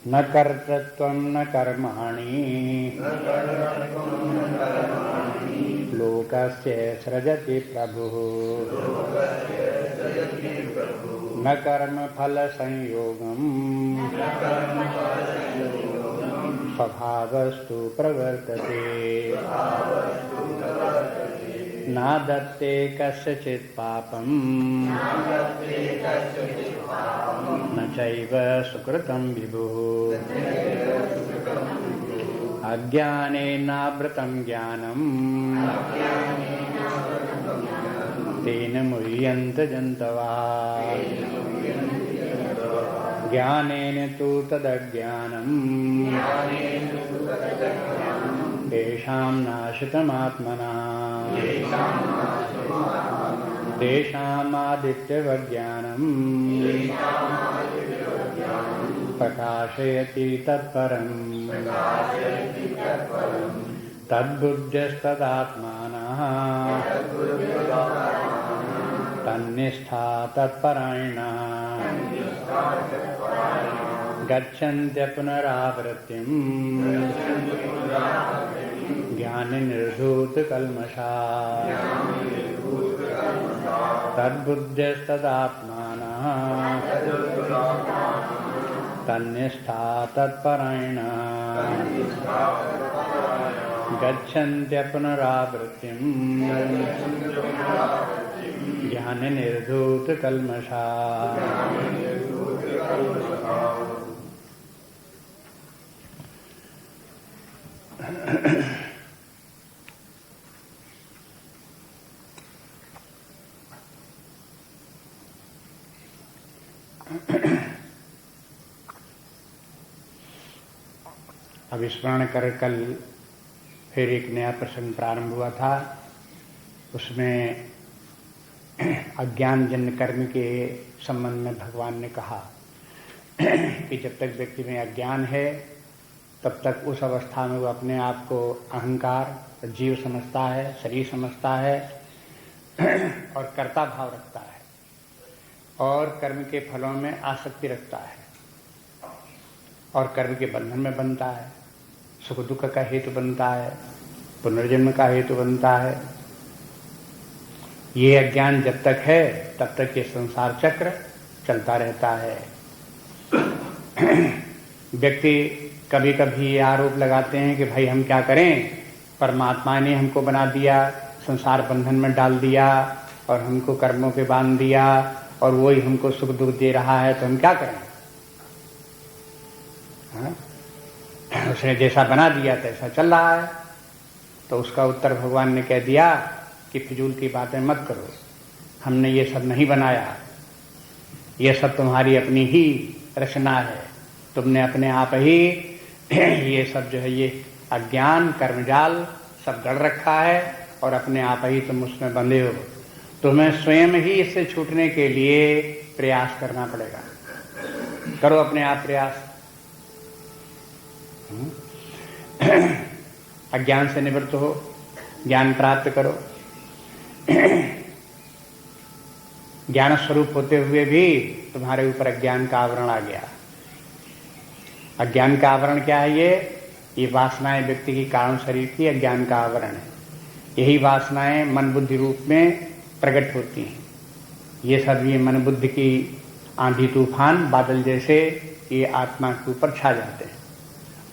न कर्तृत्वं न कर्माणि लोकस्य सृजति प्रभुः न कर्मफलसंयोगं स्वभावस्तु प्रवर्तते नादत्ते कस्यचित् पापं न चैव सुकृतं विभुः अज्ञानेनावृतं ज्ञानं तेन मुह्यन्ते जन्तवः ज्ञानेन तु तदज्ञानं तेषां नाशितमात्मना तेषामादित्यवज्ञानं प्रकाशयति तत्परम् तद्बुद्ध्यस्तदात्मानः तन्निष्ठा तत्परायणा गच्छन्त्य पुनरावृत्तिम् ज्ञाननिर्धूतकल्मषा तद्बुद्ध्यस्तदात्मानः तन्निष्ठा तत्परायणा गच्छन्त्य पुनरावृत्तिम् ज्ञाननिर्धूतकल्मषा अब स्मरण कर कल फिर एक नया प्रसंग प्रारंभ हुआ था। उसमें अज्ञानजन्य कर्म के संबंध में भगवान ने कहा कि जब तक व्यक्ति में अज्ञान है तब तक उस अवस्था में वो अपने आप को अहंकार, जीव समझता है, शरीर समझता है और कर्ता भाव रखता है और कर्म के फलों में आसक्ति रखता है और कर्म के बंधन में बनता है, सुख दुख का हेतु बनता है, पुनर्जन्म का हेतु बनता है। ये अज्ञान जब तक है तब तक ये संसार चक्र चलता रहता है। व्यक्ति कभी कभी ये आरोप लगाते हैं कि भाई हम क्या करें, परमात्मा ने हमको बना दिया, संसार बंधन में डाल दिया और हमको कर्मों पे बांध दिया और वही हमको सुख दुख दे रहा है, तो हम क्या करें। उसने जैसा बना दिया तैसा चल रहा है। तो उसका उत्तर भगवान ने कह दिया कि फिजूल की बातें मत करो, हमने ये सब नहीं बनाया, ये सब तुम्हारी अपनी ही रचना है। तुमने अपने आप ही ये सब जो है ये अज्ञान कर्मजाल सब गढ़ रखा है और अपने आप ही तुम उसमें बंधे हो। तुम्हें स्वयं ही इससे छूटने के लिए प्रयास करना पड़ेगा। करो अपने आप प्रयास। अज्ञान से निवृत्त हो, ज्ञान प्राप्त करो। ज्ञान स्वरूप होते हुए भी तुम्हारे ऊपर अज्ञान का आवरण आ गया। अज्ञान का आवरण क्या है? ये वासनाएं व्यक्ति की कारण शरीर की अज्ञान का आवरण है। यही वासनाएं मन बुद्धि रूप में प्रकट होती हैं। ये सब ये मन बुद्धि की आंधी तूफान बादल जैसे ये आत्मा के ऊपर छा जाते हैं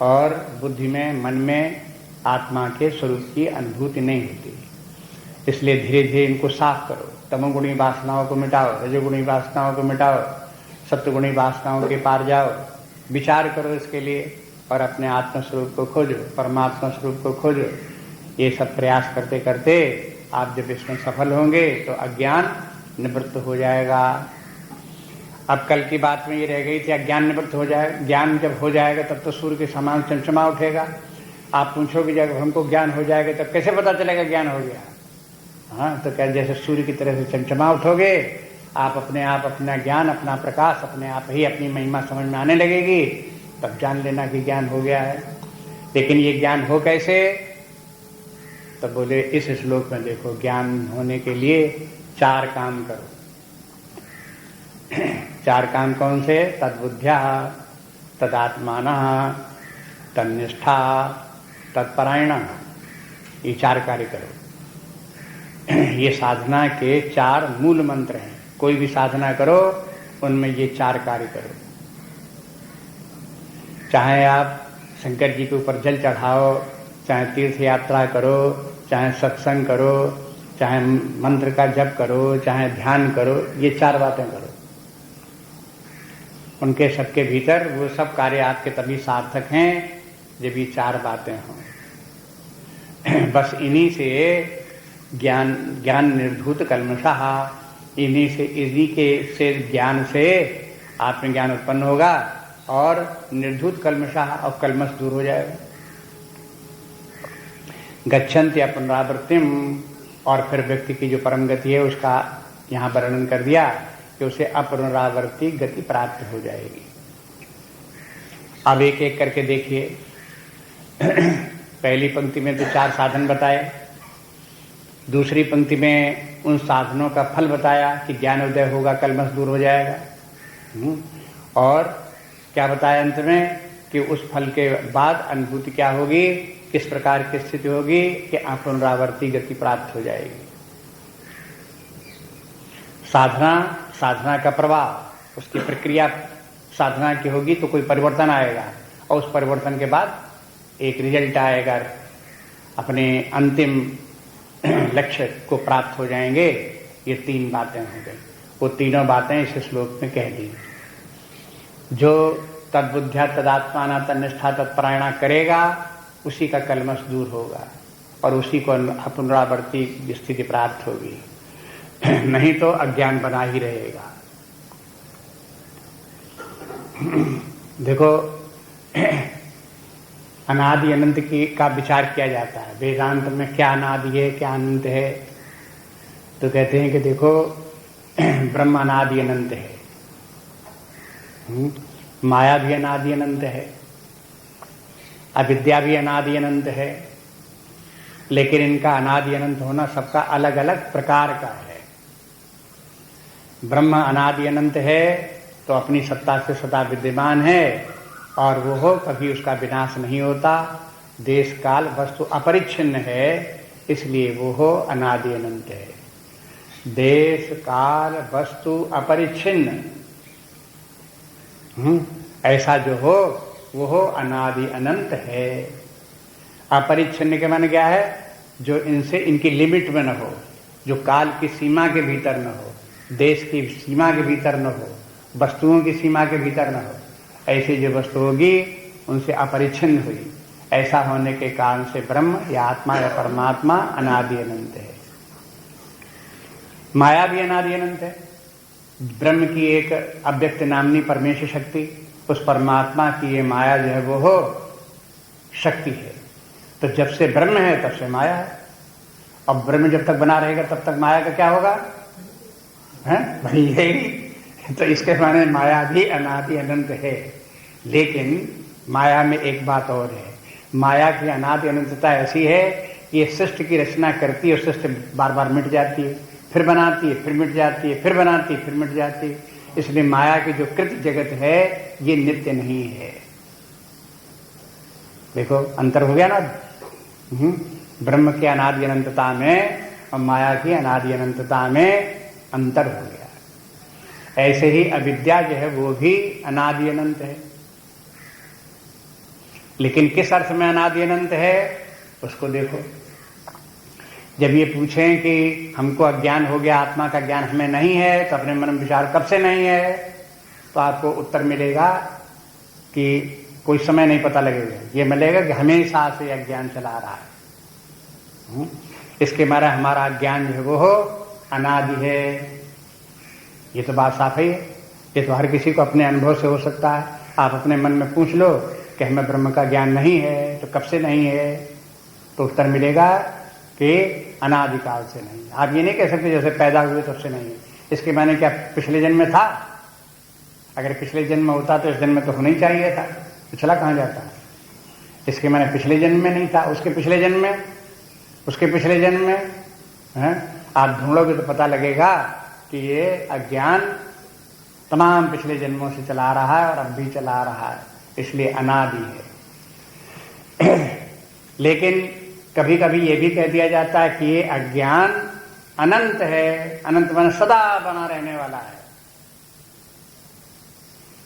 और बुद्धि में मन में आत्मा के स्वरूप की अनुभूति नहीं होती। इसलिए धीरे धीरे इनको साफ करो। तमोगुणी वासनाओं को मिटाओ, रजोगुणी वासनाओं को मिटाओ, सत्वगुणी वासनाओं के पार जाओ। विचार करो इसके लिए और अपने आत्म स्वरूप को खोजो, परमात्मा स्वरूप को खोजो। ये सब प्रयास करते करते आप जब इसमें सफल होंगे तो अज्ञान निवृत्त हो जाएगा। अब कल की बात में ये रह गई थी अज्ञान निवृत्त हो जाएगा। ज्ञान जब हो जाएगा तब तो सूर्य के समान चमचमा उठेगा। आप पूछोगे जब हमको ज्ञान हो जाएगा तब कैसे पता चलेगा ज्ञान हो गया? हाँ, तो क्या जैसे सूर्य की तरह से चमचमा उठोगे आप अपने आप, अपना ज्ञान, अपना प्रकाश अपने आप ही अपनी महिमा समझ में आने लगेगी, तब जान लेना कि ज्ञान हो गया है। लेकिन ये ज्ञान हो कैसे? तब बोले इस श्लोक में देखो, ज्ञान होने के लिए 4 काम करो। 4 काम कौन से? तद्बुद्ध्या, तदात्मानः तन्निष्ठा तत्परायणः। ये 4 कार्य करो। ये साधना के 4 मूल मंत्र हैं। कोई भी साधना करो उनमें ये 4 कार्य करो। चाहे आप शंकर जी के ऊपर जल चढ़ाओ, चाहे तीर्थ यात्रा करो, चाहे सत्संग करो, चाहे मंत्र का जप करो, चाहे ध्यान करो, ये 4 बातें करो। उनके सबके भीतर वो सब कार्य आपके तभी सार्थक हैं जब ये 4 बातें हों। बस इन्हीं से ज्ञान निर्धूत कल्मषः, इन्हीं से ज्ञान से आत्मज्ञान उत्पन्न होगा और निर्धूत कल्मषः, और कल्मष दूर हो जाएगा। गच्छन्ति पुनरावृत्तिम, और फिर व्यक्ति की जो परम गति है उसका यहाँ वर्णन कर दिया कि उसे अपुनरावर्ती गति प्राप्त हो जाएगी। अब एक एक करके देखिए। पहली पंक्ति में तो 4 साधन बताए, दूसरी पंक्ति में उन साधनों का फल बताया कि ज्ञान उदय होगा, कल्मष दूर हो जाएगा। और क्या बताया अंत में कि उस फल के बाद अनुभूति क्या होगी, किस प्रकार की स्थिति होगी कि अपुनरावर्ती गति प्राप्त हो जाएगी। साधना का प्रभाव, उसकी प्रक्रिया साधना की होगी तो कोई परिवर्तन आएगा, और उस परिवर्तन के बाद एक रिजल्ट आएगा, अपने अंतिम लक्ष्य को प्राप्त हो जाएंगे। ये 3 बातें हो गई। वो तीनों बातें इस श्लोक में कह दी। जो तद्बुद्ध्या तदात्माना तन्निष्ठा तत्परायणा करेगा उसी का कल्मष दूर होगा और उसी को पुनरावर्ती स्थिति प्राप्त होगी। नहीं तो अज्ञान बना ही रहेगा। देखो, अनादि अनंत का विचार किया जाता है वेदांत में। क्या अनादि है, क्या अनंत है? तो कहते हैं कि देखो, ब्रह्म अनादि अनंत है, माया भी अनादि अनंत है, अविद्या भी अनादि अनंत है, लेकिन इनका अनादि अनंत होना सबका अलग अलग प्रकार का है। ब्रह्म अनादि अनंत है तो अपनी सत्ता से सदा विद्यमान है, और वो हो कभी उसका विनाश नहीं होता। देश काल वस्तु अपरिच्छिन्न है, इसलिए वो हो अनादि अनंत है। देश काल वस्तु अपरिच्छिन्न, ऐसा जो हो वो हो अनादि अनंत है। अपरिच्छिन्न के माने क्या है? जो इनसे इनकी लिमिट में न हो, जो काल की सीमा के भीतर न हो, देश की सीमा के भीतर न हो, वस्तुओं की सीमा के भीतर न हो। ऐसी जो वस्तु होगी उनसे अपरिच्छिन्न हुई। ऐसा होने के कारण से ब्रह्म या आत्मा या परमात्मा अनादि अनंत है। माया भी अनादि अनंत है। ब्रह्म की एक अव्यक्त नामनी परमेश्वर शक्ति, उस परमात्मा की ये माया जो है वो हो शक्ति है। तो जब से ब्रह्म है तब से माया है, और ब्रह्म जब तक बना रहेगा तब तक माया का क्या होगा? है भाई, यही तो इसके माने माया भी अनादि अनंत है। लेकिन माया में एक बात और है, माया की अनादि अनंतता ऐसी है कि ये सृष्टि की रचना करती है और सृष्टि बार बार मिट जाती है, फिर बनाती है, फिर मिट जाती है, फिर बनाती है, फिर मिट जाती है। इसलिए माया की जो कृत जगत है ये नित्य नहीं है। देखो अंतर हो गया ना, ब्रह्म की अनादि अनंतता में और माया की अनादि अनंतता में अंतर हो गया। ऐसे ही अविद्या जो है वो भी अनादि अनंत है, लेकिन किस अर्थ में अनादि अनंत है उसको देखो। जब ये पूछें कि हमको अज्ञान हो गया, आत्मा का ज्ञान हमें नहीं है, तो अपने मन में विचार कब से नहीं है, तो आपको उत्तर मिलेगा कि कोई समय नहीं पता लगेगा। ये मिलेगा कि हमेशा से अज्ञान चला रहा है। इसके मारे हमारा ज्ञान जो है वो हो अनादि है। ये तो बात साफ है। ये तो हर किसी को अपने अनुभव से हो सकता है। आप अपने मन में पूछ लो कि हमें ब्रह्म का ज्ञान नहीं है, तो कब से नहीं है, तो उत्तर मिलेगा कि अनादिकाल से नहीं। आप ये नहीं कह सकते जैसे पैदा हुए तब से नहीं है। इसके माने क्या पिछले जन्म में था? अगर पिछले जन्म में होता तो इस जन्म में तो होना ही चाहिए था, तो चला कहाँ जाता? इसके माने पिछले जन्म में नहीं था, उसके पिछले जन्म में, उसके पिछले जन्म में है? आप ढूंढोगे तो पता लगेगा कि ये अज्ञान तमाम पिछले जन्मों से चला रहा है और अब भी चला रहा है। इसलिए अनादि है। लेकिन कभी कभी ये भी कह दिया जाता है कि ये अज्ञान अनंत है, अनंत माने सदा बना रहने वाला है।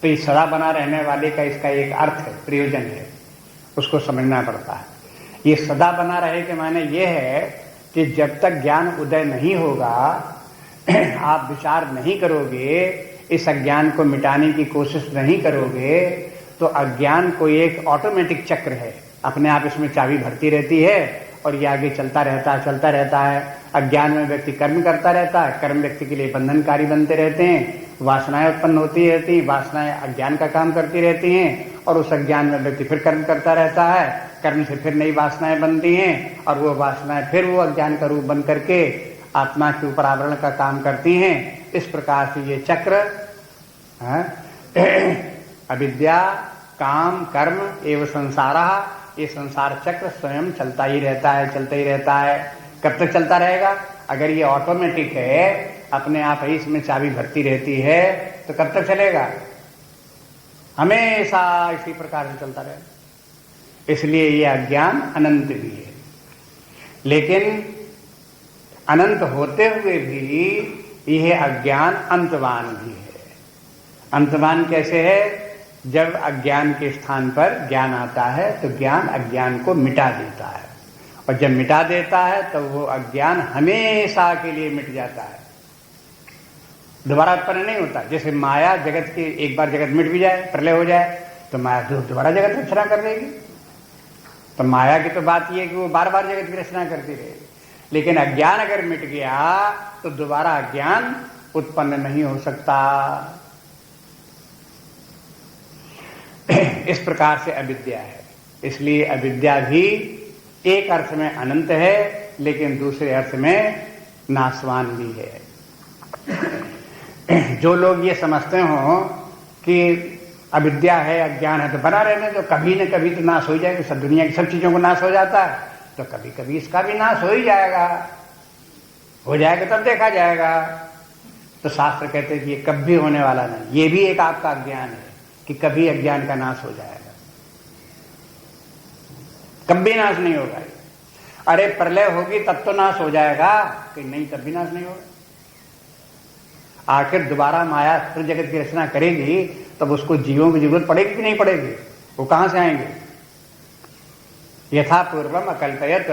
तो ये सदा बना रहने वाले का इसका एक अर्थ है, प्रयोजन है, उसको समझना पड़ता है। ये सदा बना रहे के माने ये है कि जब तक ज्ञान उदय नहीं होगा, आप विचार नहीं करोगे, इस अज्ञान को मिटाने की कोशिश नहीं करोगे, तो अज्ञान को एक ऑटोमेटिक चक्र है, अपने आप इसमें चाबी भरती रहती है और ये आगे चलता रहता है। अज्ञान में व्यक्ति कर्म करता रहता है, कर्म व्यक्ति के लिए बंधनकारी बनते रहते हैं, वासनाएं उत्पन्न होती रहती हैं, वासनाएं अज्ञान का काम करती रहती हैं और उस अज्ञान में व्यक्ति फिर कर्म करता रहता है, कर्म से फिर नई वासनाएं बनती हैं और वो वासनाएं फिर वो अज्ञान का रूप बन करके आत्मा के ऊपर आवरण का काम करती हैं। इस प्रकार से ये चक्र अविद्या, काम, कर्म एवं संसारा, ये संसार चक्र स्वयं चलता ही रहता है। कब तक चलता रहेगा? अगर ये ऑटोमेटिक है, अपने आप ही इसमें चाबी भरती रहती है, तो कब तक चलेगा? हमेशा इसी प्रकार से चलता रहेगा। इसलिए ये अज्ञान अनंत भी है, लेकिन अनंत होते हुए भी यह अज्ञान अंतवान भी है। अंतवान कैसे है? जब अज्ञान के स्थान पर ज्ञान आता है तो ज्ञान अज्ञान को मिटा देता है, और जब मिटा देता है तो वो अज्ञान हमेशा के लिए मिट जाता है, दोबारा उत्पन्न नहीं होता। जैसे माया जगत की, एक बार जगत मिट भी जाए, प्रलय हो जाए, तो माया दोबारा जगत की रचना कर देगी। तो माया की तो बात यह है कि वो बार बार जगत की रचना करती रहेगी, लेकिन अज्ञान अगर मिट गया तो दोबारा अज्ञान उत्पन्न नहीं हो सकता। इस प्रकार से अविद्या है। इसलिए अविद्या भी एक अर्थ में अनंत है, लेकिन दूसरे अर्थ में नाशवान भी है। जो लोग ये समझते हो कि अविद्या है, अज्ञान है, तो बना रहने तो कभी न कभी तो नाश हो जाएगा, सब दुनिया की सब चीजों को नाश हो जाता है, तो कभी कभी इसका भी नाश हो ही जाएगा, हो जाएगा तब देखा जाएगा। तो शास्त्र कहते हैं कि ये कभी होने वाला नहीं, ये भी एक आपका अज्ञान है कि कभी अज्ञान का नाश हो जाएगा, कभी नाश नहीं होगा। अरे प्रलय होगी तब तो नाश हो जाएगा, कि नहीं तब भी नाश नहीं होगा। आखिर दोबारा माया फिर जगत की रचना करेगी, तब उसको जीवों की जरूरत पड़ेगी कि नहीं पड़ेगी? वो कहां से आएंगे? यथा पूर्वम अकल्पयत,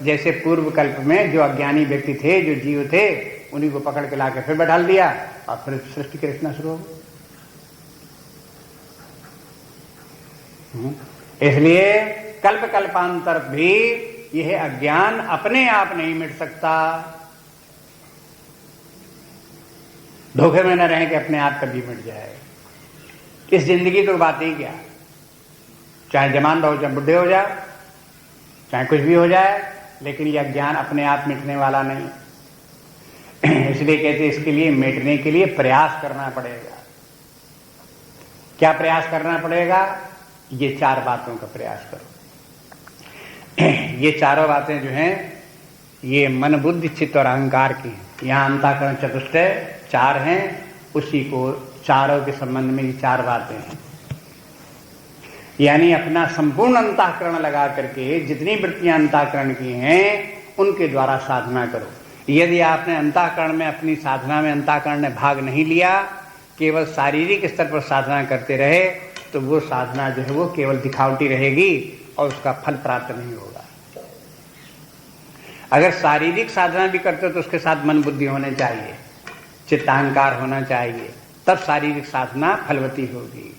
जैसे पूर्व कल्प में जो अज्ञानी व्यक्ति थे, जो जीव थे, उन्हीं को पकड़ के लाके फिर बैठा दिया और फिर सृष्टि की रचना शुरू हो गई। इसलिए कल्प कल्पांतर भी यह अज्ञान अपने आप नहीं मिट सकता। धोखे में न रहे कि अपने आप कभी मिट जाए। इस जिंदगी तो बात ही क्या, चाहे जवान रहो, चाहे बुढ़े हो जाए, चाहे कुछ भी हो जाए, लेकिन यह ज्ञान अपने आप मिटने वाला नहीं। इसलिए कहते हैं इसके लिए मिटने के लिए प्रयास करना पड़ेगा। क्या प्रयास करना पड़ेगा? ये चार बातों का प्रयास करो। ये चारों बातें जो हैं, ये मन, बुद्धि, चित्त और अहंकार की हैं। यहाँ अंतःकरण चतुष्टय चार हैं, उसी को चारों के संबंध में ये चार बातें हैं। यानी अपना संपूर्ण अंतःकरण लगा करके जितनी वृत्तियां अंतःकरण की हैं, उनके द्वारा साधना करो। यदि आपने अंतःकरण में, अपनी साधना में अंतःकरण ने भाग नहीं लिया, केवल शारीरिक स्तर पर साधना करते रहे, तो वो साधना जो है वो केवल दिखावटी रहेगी और उसका फल प्राप्त नहीं होगा। अगर शारीरिक साधना भी करते हो तो उसके साथ मन बुद्धि होने चाहिए, चित्ताहंकार होना चाहिए, तब शारीरिक साधना फलवती होगी।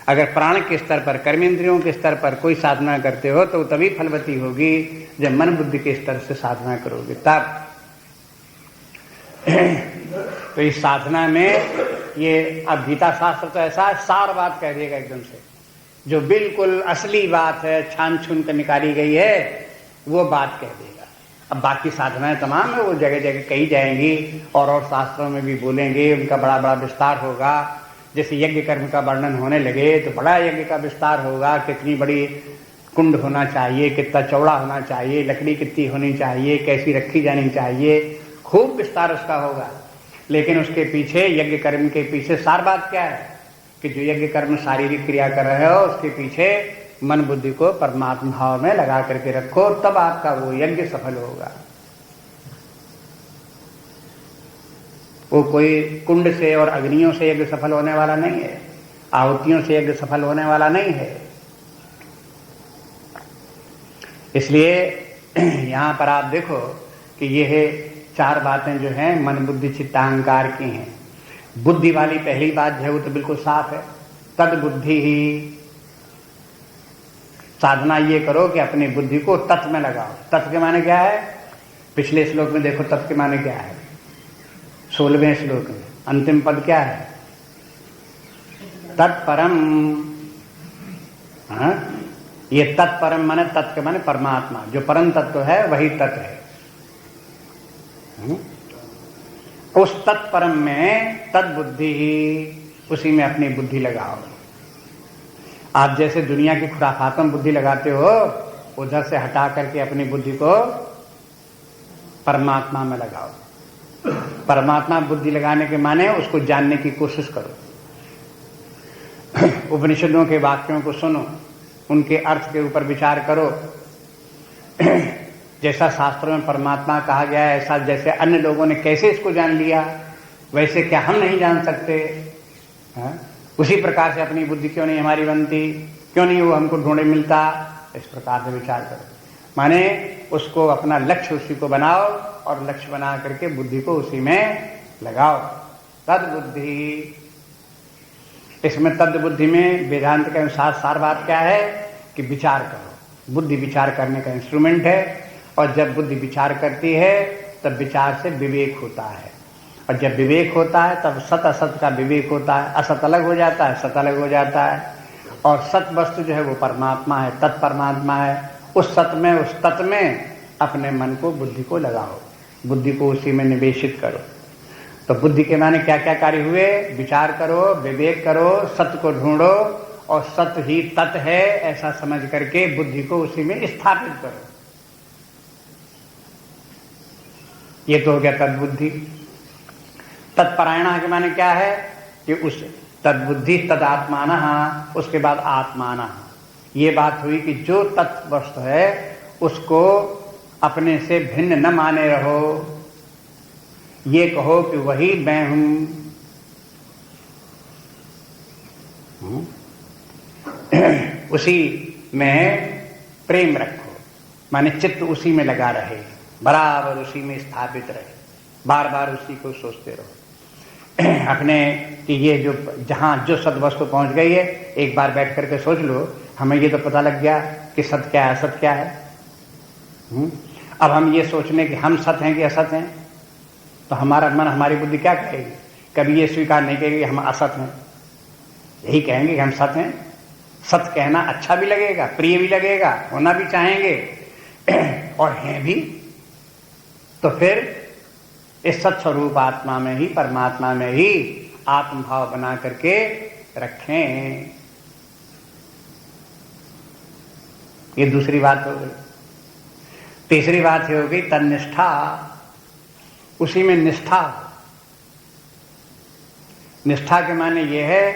अगर प्राण के स्तर पर, कर्मेंद्रियों के स्तर पर कोई साधना करते हो तो तभी फलवती होगी जब मन बुद्धि के स्तर से साधना करोगे तब। तो इस साधना में ये, अब गीता शास्त्र तो ऐसा सार बात कह देगा एकदम से, जो बिल्कुल असली बात है, छान छून कर निकाली गई है, वो बात कह देगा। अब बाकी साधनाएं तमाम है, वो जगह जगह कही जाएंगी और शास्त्रों में भी बोलेंगे, उनका बड़ा बड़ा विस्तार होगा। जैसे यज्ञ कर्म का वर्णन होने लगे तो बड़ा यज्ञ का विस्तार होगा, कितनी बड़ी कुंड होना चाहिए, कितना चौड़ा होना चाहिए, लकड़ी कितनी होनी चाहिए, कैसी रखी जानी चाहिए, खूब विस्तार उसका होगा। लेकिन उसके पीछे, यज्ञ कर्म के पीछे सार बात क्या है? कि जो यज्ञ कर्म शारीरिक क्रिया कर रहे हो उसके पीछे मन बुद्धि को परमात्मा भाव में लगा करके रखो, तब आपका वो यज्ञ सफल होगा। वो कोई कुंड से और अग्नियों से यज्ञ सफल होने वाला नहीं है, आहुतियों से यज्ञ सफल होने वाला नहीं है। इसलिए यहां पर आप देखो कि यह 4 बातें जो हैं मन बुद्धि चित्त अहंकार की हैं। बुद्धि वाली पहली बात जो है वो तो बिल्कुल साफ है, तद बुद्धि ही। साधना ये करो कि अपनी बुद्धि को तत् में लगाओ। तत् के माने क्या है? पिछले श्लोक में देखो तत् के माने क्या है, 16वें श्लोक में अंतिम पद क्या है? तत्परम। हाँ, ये तत्परम माने तत् के माने परमात्मा, जो परम तत्व है वही तत् है। उस तत्परम में तद बुद्धि ही, उसी में अपनी बुद्धि लगाओ। आप जैसे दुनिया की खुराफातों में बुद्धि लगाते हो, उधर से हटा करके अपनी बुद्धि को परमात्मा में लगाओ। परमात्मा बुद्धि लगाने के माने उसको जानने की कोशिश करो। उपनिषदों के वाक्यों को सुनो, उनके अर्थ के ऊपर विचार करो। जैसा शास्त्रों में परमात्मा कहा गया है, ऐसा जैसे अन्य लोगों ने कैसे इसको जान लिया, वैसे क्या हम नहीं जान सकते? हाँ? उसी प्रकार से अपनी बुद्धि क्यों नहीं हमारी बनती, क्यों नहीं वो हमको ढूंढे मिलता? इस प्रकार से विचार करो, माने उसको अपना लक्ष्य उसी को बनाओ और लक्ष्य बना करके बुद्धि को उसी में लगाओ। तद बुद्धि। इसमें तद बुद्धि में वेदांत के अनुसार सार बात क्या है कि विचार करो। बुद्धि विचार करने का इंस्ट्रूमेंट है, और जब बुद्धि विचार करती है तब विचार से विवेक होता है, और जब विवेक होता है तब सत असत का विवेक होता है। असत अलग हो जाता है, सत अलग हो जाता है, और सत वस्तु जो है वो परमात्मा है, तत्परमात्मा है। उस सत में, उस तत् में अपने मन को, बुद्धि को लगाओ, बुद्धि को उसी में निवेशित करो। तो बुद्धि के माने क्या क्या कार्य हुए? विचार करो, विवेक करो, सत्य को ढूंढो, और सत्य ही तत् है ऐसा समझ करके बुद्धि को उसी में स्थापित करो। ये तो हो गया तद्बुद्धि। तत्परायण के माने क्या है कि उस तद्बुद्धि तदात्मानः, उसके बाद आत्मानः। ये बात हुई कि जो तत्व वस्तु है उसको अपने से भिन्न न माने रहो, ये कहो कि वही मैं हूं। उसी में प्रेम रखो, माने चित्त उसी में लगा रहे, बराबर उसी में स्थापित रहे, बार बार उसी को सोचते रहो। अपने कि ये जो जहां जो सद्वस्तु पहुंच गई है, एक बार बैठ करके सोच लो, हमें ये तो पता लग गया कि सत्य क्या है, असत क्या है। अब हम ये सोचने कि हम सत्य हैं कि असत हैं, तो हमारा मन, हमारी बुद्धि क्या कहेगी? कभी ये स्वीकार नहीं करेगी हम असत हैं, यही कहेंगे कि हम सत्य हैं। सत्य कहना अच्छा भी लगेगा, प्रिय भी लगेगा, होना भी चाहेंगे और हैं भी। तो फिर इस सत स्वरूप आत्मा में ही, परमात्मा में ही आत्मभाव बना करके रखें। ये दूसरी बात हो गई। तीसरी बात ये हो गई तन्निष्ठा, उसी में निष्ठा। निष्ठा के माने ये है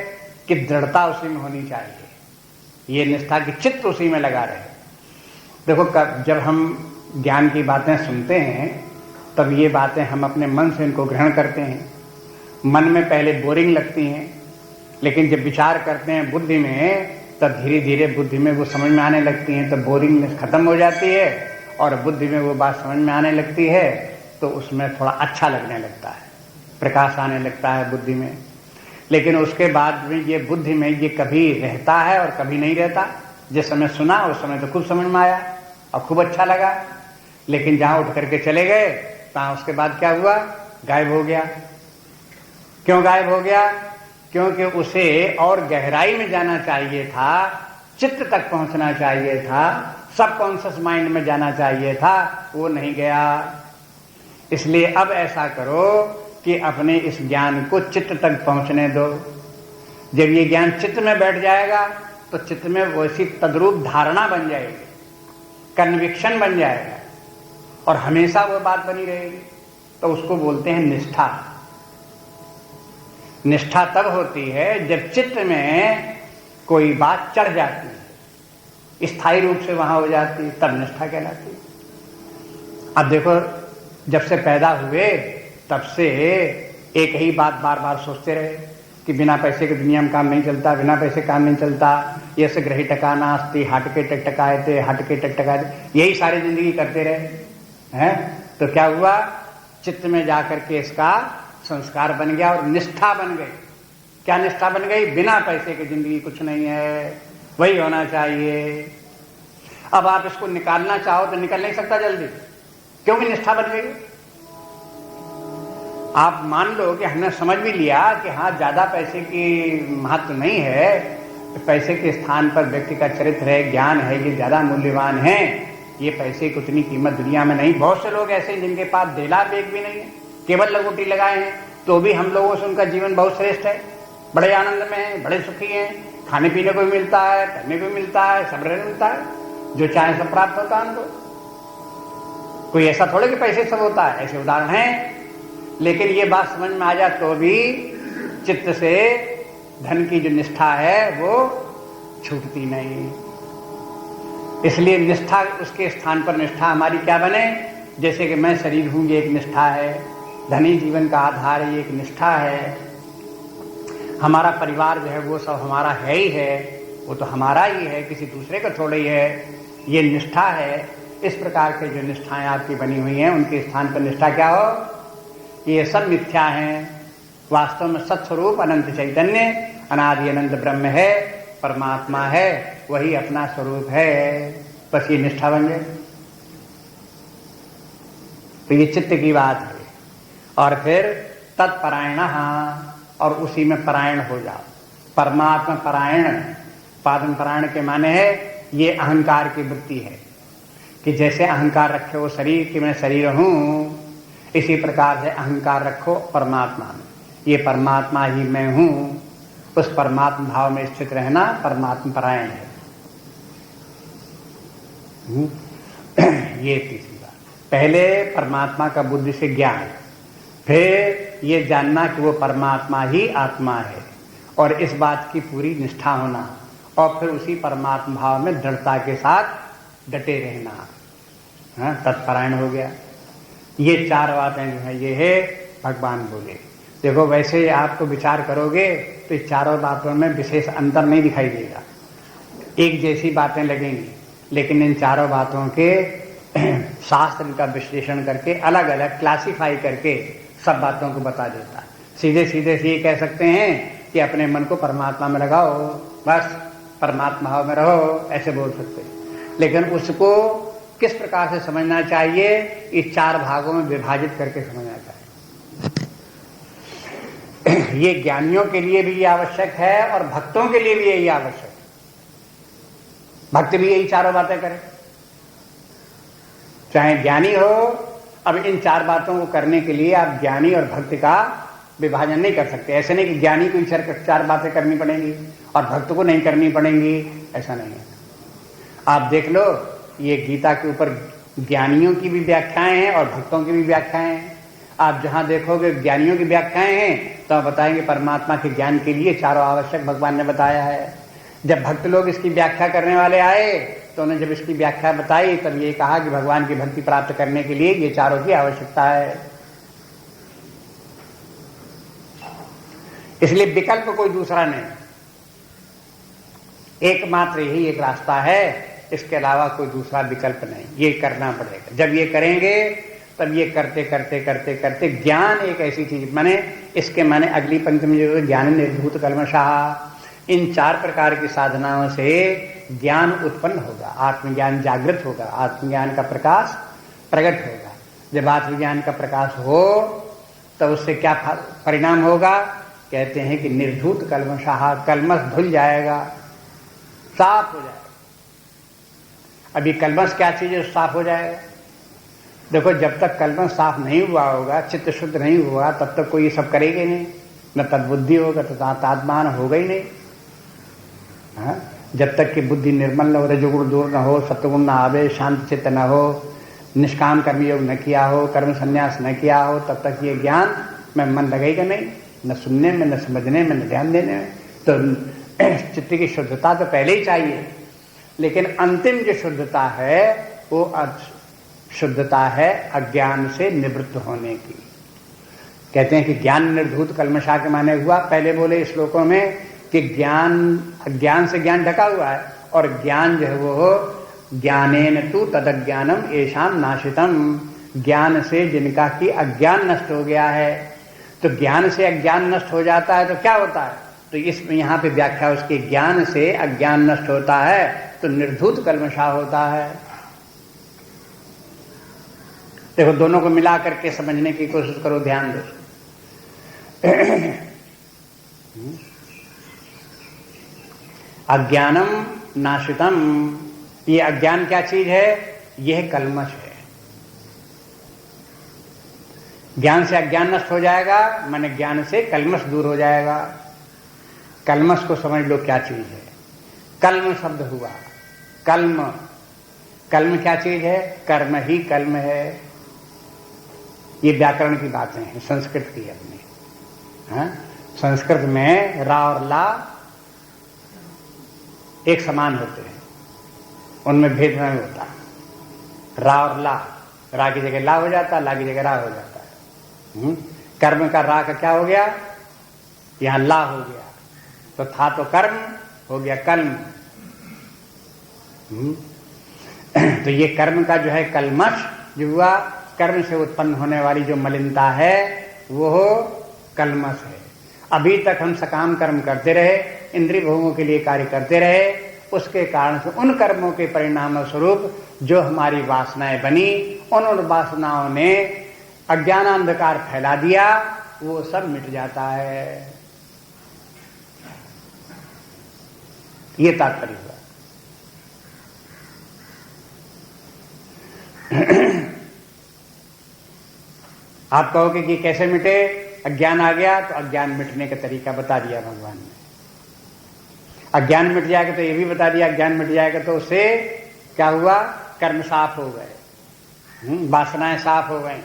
कि दृढ़ता उसी में होनी चाहिए। ये निष्ठा की चित्त उसी में लगा रहे। देखो, जब हम ज्ञान की बातें सुनते हैं तब ये बातें हम अपने मन से इनको ग्रहण करते हैं। मन में पहले बोरिंग लगती हैं, लेकिन जब विचार करते हैं बुद्धि में, तब धीरे धीरे बुद्धि में वो समझ में आने लगती हैं, तो बोरिंगनेस खत्म हो जाती है और बुद्धि में वो बात समझ में आने लगती है, तो उसमें थोड़ा अच्छा लगने लगता है, प्रकाश आने लगता है बुद्धि में। लेकिन उसके बाद में ये बुद्धि में ये कभी रहता है और कभी नहीं रहता। जिस समय सुना उस समय तो खूब समझ में आया और खूब अच्छा लगा, लेकिन जहां उठ करके चले गए तहां उसके बाद क्या हुआ? गायब हो गया। क्यों गायब हो गया? क्योंकि उसे और गहराई में जाना चाहिए था, चित्त तक पहुंचना चाहिए था, सबकॉन्शियस माइंड में जाना चाहिए था, वो नहीं गया। इसलिए अब ऐसा करो कि अपने इस ज्ञान को चित्त तक पहुंचने दो। जब ये ज्ञान चित्त में बैठ जाएगा तो चित्त में वैसी तद्रूप धारणा बन जाएगी, कन्विक्शन बन जाएगा, और हमेशा वो बात बनी रहेगी। तो उसको बोलते हैं निष्ठा। निष्ठा तब होती है जब चित्त में कोई बात चढ़ जाती है, स्थायी रूप से वहां हो जाती है, तब निष्ठा कहलाती है। अब देखो, जब से पैदा हुए तब से एक ही बात बार बार सोचते रहे कि बिना पैसे के दुनिया में काम नहीं चलता, बिना पैसे काम नहीं चलता, ये से ग्रही टका नास्ती, हट के टकटकाए थे, हट के टकटकाए थे, यही सारी जिंदगी करते रहे हैं। तो क्या हुआ, चित्त में जाकर के इसका संस्कार बन गया और निष्ठा बन गई। क्या निष्ठा बन गई? बिना पैसे की जिंदगी कुछ नहीं है, वही होना चाहिए। अब आप इसको निकालना चाहो तो निकल नहीं सकता जल्दी, क्योंकि निष्ठा बन गई। आप मान लो कि हमने समझ भी लिया कि हाँ, ज्यादा पैसे की महत्व नहीं है, पैसे के स्थान पर व्यक्ति का चरित्र है, ज्ञान है, ये ज्यादा मूल्यवान है। ये पैसे की उतनी कीमत दुनिया में नहीं। बहुत से लोग ऐसे हैं जिनके पास देला बेग भी नहीं है, केवल लंगोटी लगाए हैं, तो भी हम लोगों से उनका जीवन बहुत श्रेष्ठ है, बड़े आनंद में है, बड़े सुखी हैं, खाने पीने को भी मिलता है, पहनने को भी मिलता है, सब रहने मिलता है, जो चाहे सब प्राप्त होता है उनको। कोई ऐसा थोड़े कि पैसे सब होता है, ऐसे उदाहरण हैं। लेकिन ये बात समझ में आ जाए तो भी चित्त से धन की जो निष्ठा है वो छूटती नहीं। इसलिए निष्ठा, उसके स्थान पर निष्ठा हमारी क्या बने? जैसे कि मैं शरीर हूं, ये एक निष्ठा है, धनी जीवन का आधार है, ये एक निष्ठा है, हमारा परिवार जो है वो सब हमारा है ही है, वो तो हमारा ही है, किसी दूसरे का थोड़ा ही है, ये निष्ठा है। इस प्रकार के जो निष्ठाएं आपकी बनी हुई हैं, उनके स्थान पर निष्ठा क्या हो? ये सब मिथ्या हैं। वास्तव में सत्स्वरूप अनंत चैतन्य, अनादि अनंत ब्रह्म है, परमात्मा है, वही अपना स्वरूप है। बस ये निष्ठा बन जाए तो ये चित्त की बात है। और फिर तत्परायण, और उसी में परायण हो जाओ। परमात्मा परायण, पादम परायण के माने है ये अहंकार की वृत्ति है कि जैसे अहंकार रखे हो शरीर कि मैं शरीर हूं, इसी प्रकार से अहंकार रखो परमात्मा में, ये परमात्मा ही मैं हूं। उस परमात्मा भाव में स्थित रहना परमात्मा परायण है। ये तीसरी बात। पहले परमात्मा का बुद्धि से ज्ञान, फिर ये जानना कि वो परमात्मा ही आत्मा है, और इस बात की पूरी निष्ठा होना, और फिर उसी परमात्मा भाव में दृढ़ता के साथ डटे रहना। हाँ, तत्परायण हो गया। ये चार बातें जो है ये है भगवान बोले। देखो, वैसे आपको विचार करोगे तो इन चारों बातों में विशेष अंतर नहीं दिखाई देगा, एक जैसी बातें लगेंगी, लेकिन इन चारों बातों के शास्त्र का विश्लेषण करके अलग अलग क्लासिफाई करके सब बातों को बता देता है। सीधे सीधे से ये कह सकते हैं कि अपने मन को परमात्मा में लगाओ, बस परमात्मा भाव में रहो, ऐसे बोल सकते हैं। लेकिन उसको किस प्रकार से समझना चाहिए, इस चार भागों में विभाजित करके समझना चाहिए। ये ज्ञानियों के लिए भी ये आवश्यक है और भक्तों के लिए भी यही आवश्यक है। भक्त भी यही चारों बातें करें, चाहे ज्ञानी हो। अब इन चार बातों को करने के लिए आप ज्ञानी और भक्त का विभाजन नहीं कर सकते। ऐसे नहीं कि ज्ञानी को चार बातें करनी पड़ेंगी और भक्त को नहीं करनी पड़ेंगी, ऐसा नहीं है। आप देख लो, ये गीता के ऊपर ज्ञानियों की भी व्याख्याएं हैं और भक्तों की भी व्याख्याएं हैं। आप जहां देखोगे ज्ञानियों की व्याख्याएं हैं तो आप बताएंगे परमात्मा के ज्ञान के लिए चारों आवश्यक भगवान ने बताया है। जब भक्त लोग इसकी व्याख्या करने वाले आए तो उन्होंने जब इसकी व्याख्या बताई तब ये कहा कि भगवान की भक्ति प्राप्त करने के लिए ये चारों की आवश्यकता है। इसलिए विकल्प कोई दूसरा नहीं, एकमात्र यही एक रास्ता है, इसके अलावा कोई दूसरा विकल्प नहीं। ये करना पड़ेगा। जब ये करेंगे तब ये करते करते करते करते ज्ञान एक ऐसी चीज, माने इसके माने अगली पंक्ति में जो ज्ञान निर्भूत कल्मषः, इन चार प्रकार की साधनाओं से ज्ञान उत्पन्न होगा, आत्मज्ञान जागृत होगा, आत्मज्ञान का प्रकाश प्रकट होगा। जब आत्मज्ञान का प्रकाश हो तब उससे क्या परिणाम होगा? कहते हैं कि निर्धूत कल्मषः, कल्मष धुल जाएगा, साफ हो जाएगा। अभी कल्मष क्या चीज है, साफ हो जाएगा। देखो, जब तक कल्मष साफ नहीं हुआ होगा, चित्त शुद्ध नहीं हुआ, तब तक कोई ये सब करेगा नहीं, न तद्बुद्धि होगा तो तात्मान होगा ही नहीं। हाँ? जब तक कि बुद्धि निर्मल न हो, रजोगुण दूर न हो, सत्वगुण न आवे, शांत चित्त न हो, निष्काम कर्मयोग न किया हो, कर्म संन्यास न किया हो, तब तक ये ज्ञान में मन लगेगा नहीं। न सुनने में, न समझने में, न ध्यान देने में। तो चित्त की शुद्धता तो पहले ही चाहिए, लेकिन अंतिम जो शुद्धता है वो शुद्धता है अज्ञान से निवृत्त होने की। कहते हैं कि ज्ञान निर्धूत कल्मषा के माने हुआ, पहले बोले श्लोकों में कि अज्ञान से ज्ञान ढका हुआ है, और ज्ञान जो है वो ज्ञानेन तु तदज्ञानम येषाम नाशितम, ज्ञान से जिनका कि अज्ञान नष्ट हो गया है। तो ज्ञान से अज्ञान नष्ट हो जाता है तो क्या होता है? तो इसमें यहाँ पे व्याख्या उसके, ज्ञान से अज्ञान नष्ट होता है तो निर्धूत कल्मषा होता है। देखो दोनों को मिला करके समझने की कोशिश करो, ध्यान दो। अज्ञानम नाशितम, ये अज्ञान क्या चीज है? यह कल्मष है। ज्ञान से अज्ञान नष्ट हो जाएगा, माने ज्ञान से कल्मष दूर हो जाएगा। कल्मष को समझ लो क्या चीज है। कल्म शब्द हुआ, कल्म, कल्म क्या चीज है? कर्म ही कल्म है। ये व्याकरण की बातें हैं, संस्कृत की अपनी। हाँ? संस्कृत में रा और ला एक समान होते हैं, उनमें भेद नहीं होता। रा और ला, रा की जगह ला हो जाता, ला की जगह रा हो जाता है। कर्म का रा का क्या हो गया? यहां ला हो गया, तो था तो कर्म, हो गया कल्म। तो ये कर्म का जो है कल्मष जो हुआ, कर्म से उत्पन्न होने वाली जो मलिनता है वो कल्मष है। अभी तक हम सकाम कर्म करते रहे, इंद्रिय भोगों के लिए कार्य करते रहे, उसके कारण से उन कर्मों के परिणाम स्वरूप जो हमारी वासनाएं बनी, उन वासनाओं ने अज्ञान अंधकार फैला दिया, वो सब मिट जाता है। ये तात्पर्य हुआ। आप कहोगे कि कैसे मिटे? अज्ञान आ गया तो अज्ञान मिटने का तरीका बता दिया भगवान ने। अज्ञान मिट जाएगा तो ये भी बता दिया, अज्ञान मिट जाएगा तो उससे क्या हुआ? कर्म साफ हो गए, वासनाएं साफ हो गई।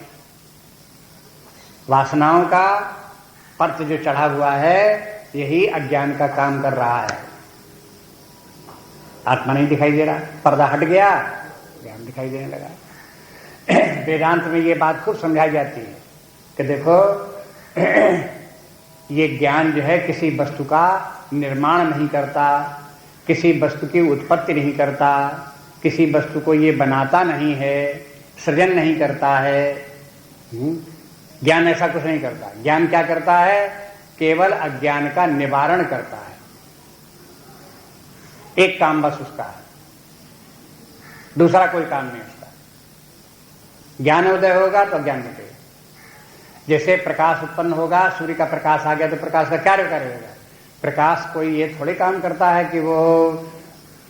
वासनाओं का पर्त जो चढ़ा हुआ है, यही अज्ञान का काम कर रहा है। आत्मा नहीं दिखाई दे रहा, पर्दा हट गया, ज्ञान दिखाई देने लगा। वेदांत में ये बात खूब समझाई जाती है कि देखो ये ज्ञान जो है किसी वस्तु का निर्माण नहीं करता, किसी वस्तु की उत्पत्ति नहीं करता, किसी वस्तु को ये बनाता नहीं है, सृजन नहीं करता है। ज्ञान ऐसा कुछ नहीं करता। ज्ञान क्या करता है? केवल अज्ञान का निवारण करता है। एक काम बस उसका है, दूसरा कोई काम नहीं उसका। ज्ञान उदय होगा तो अज्ञान मिटेगा। जैसे प्रकाश उत्पन्न होगा, सूर्य का प्रकाश आ गया तो प्रकाश का क्या कार्य होगा? प्रकाश कोई ये थोड़े काम करता है कि वो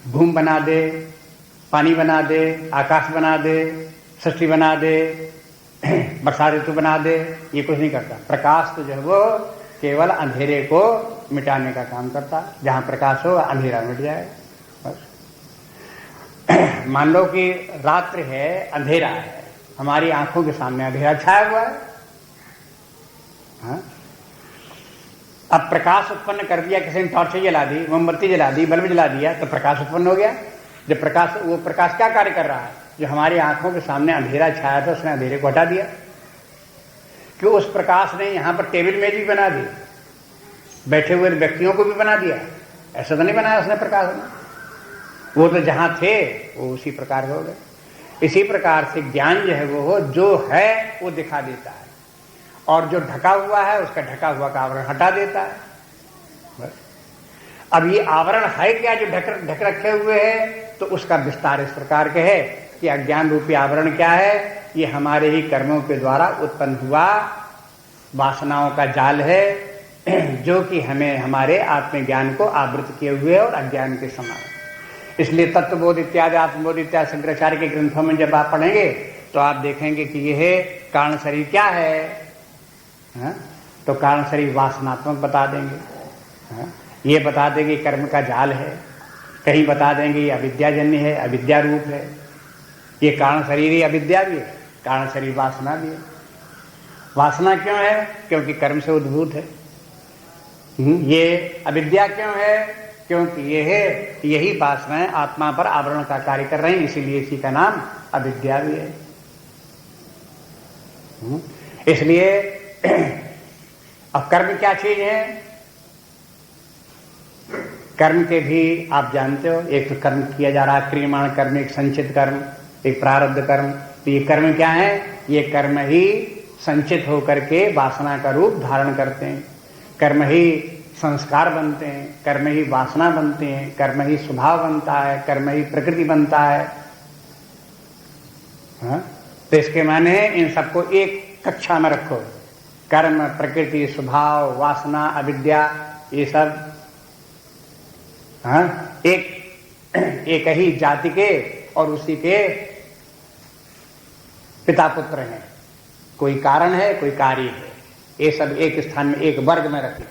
भूमि बना दे, पानी बना दे, आकाश बना दे, सृष्टि बना दे, वर्षा ऋतु बना दे, ये कुछ नहीं करता। प्रकाश तो जो है वो केवल अंधेरे को मिटाने का काम करता। जहां प्रकाश हो अंधेरा मिट जाए बस। मान लो कि रात्रि है, अंधेरा है, हमारी आंखों के सामने अंधेरा छाया हुआ है। हाँ? अब प्रकाश उत्पन्न कर दिया, किसी ने टॉर्च जला दी, मोमबत्ती जला दी, बल्ब जला दिया, तो प्रकाश उत्पन्न हो गया। जब प्रकाश, वो प्रकाश क्या कार्य कर रहा है? जो हमारी आंखों के सामने अंधेरा छाया था, उसने अंधेरे को हटा दिया। क्यों? उस प्रकाश ने यहां पर टेबल मेज भी बना दी, बैठे हुए व्यक्तियों को भी बना दिया। ऐसा तो नहीं बनाया उसने प्रकाश ने, वो तो जहां थे वो उसी प्रकार हो गए। इसी प्रकार से ज्ञान जो है वो जो है वो दिखा देता है, और जो ढका हुआ है उसका ढका हुआ का आवरण हटा देता है बस। अब ये आवरण है क्या जो ढक रखे हुए हैं? तो उसका विस्तार इस प्रकार के है कि अज्ञान रूपी आवरण क्या है? ये हमारे ही कर्मों के द्वारा उत्पन्न हुआ वासनाओं का जाल है, जो कि हमें हमारे आत्मज्ञान को आवृत किए हुए और अज्ञान के समान। इसलिए तत्वबोध इत्यादि, आत्मबोध इत्यादि शंकराचार्य के ग्रंथों में जब आप पढ़ेंगे तो आप देखेंगे कि यह कारण शरीर क्या है। हाँ? तो कारण शरीर वासनात्मक बता देंगे। हाँ? ये बता देंगे कर्म का जाल है, कहीं बता देंगे ये अविद्याजन्य है, अविद्या रूप है। ये कारण शरीर ही अविद्या भी है, कारण शरीर वासना भी है। वासना क्यों है? क्योंकि कर्म से उद्भूत है। ये अविद्या क्यों है? क्योंकि यही वासनाएं आत्मा पर आवरण का कार्य कर रही हैं, इसीलिए इसी का नाम अविद्या भी है। इसलिए अब कर्म क्या चीज है? कर्म के भी आप जानते हो, एक तो कर्म किया जा रहा है क्रियमाण कर्म, एक संचित कर्म, एक प्रारब्ध कर्म। तो ये कर्म क्या है? ये कर्म ही संचित होकर के वासना का रूप धारण करते हैं। कर्म ही संस्कार बनते हैं, कर्म ही वासना बनते हैं, कर्म ही स्वभाव बनता है, कर्म ही प्रकृति बनता है। हाँ? तो इसके माने इन सबको एक कक्षा में रखो। कर्म, प्रकृति, स्वभाव, वासना, अविद्या, ये सब हाँ एक ही जाति के और उसी के पिता पुत्र हैं। कोई कारण है, कोई कार्य है। ये सब एक स्थान में, एक वर्ग में रखे।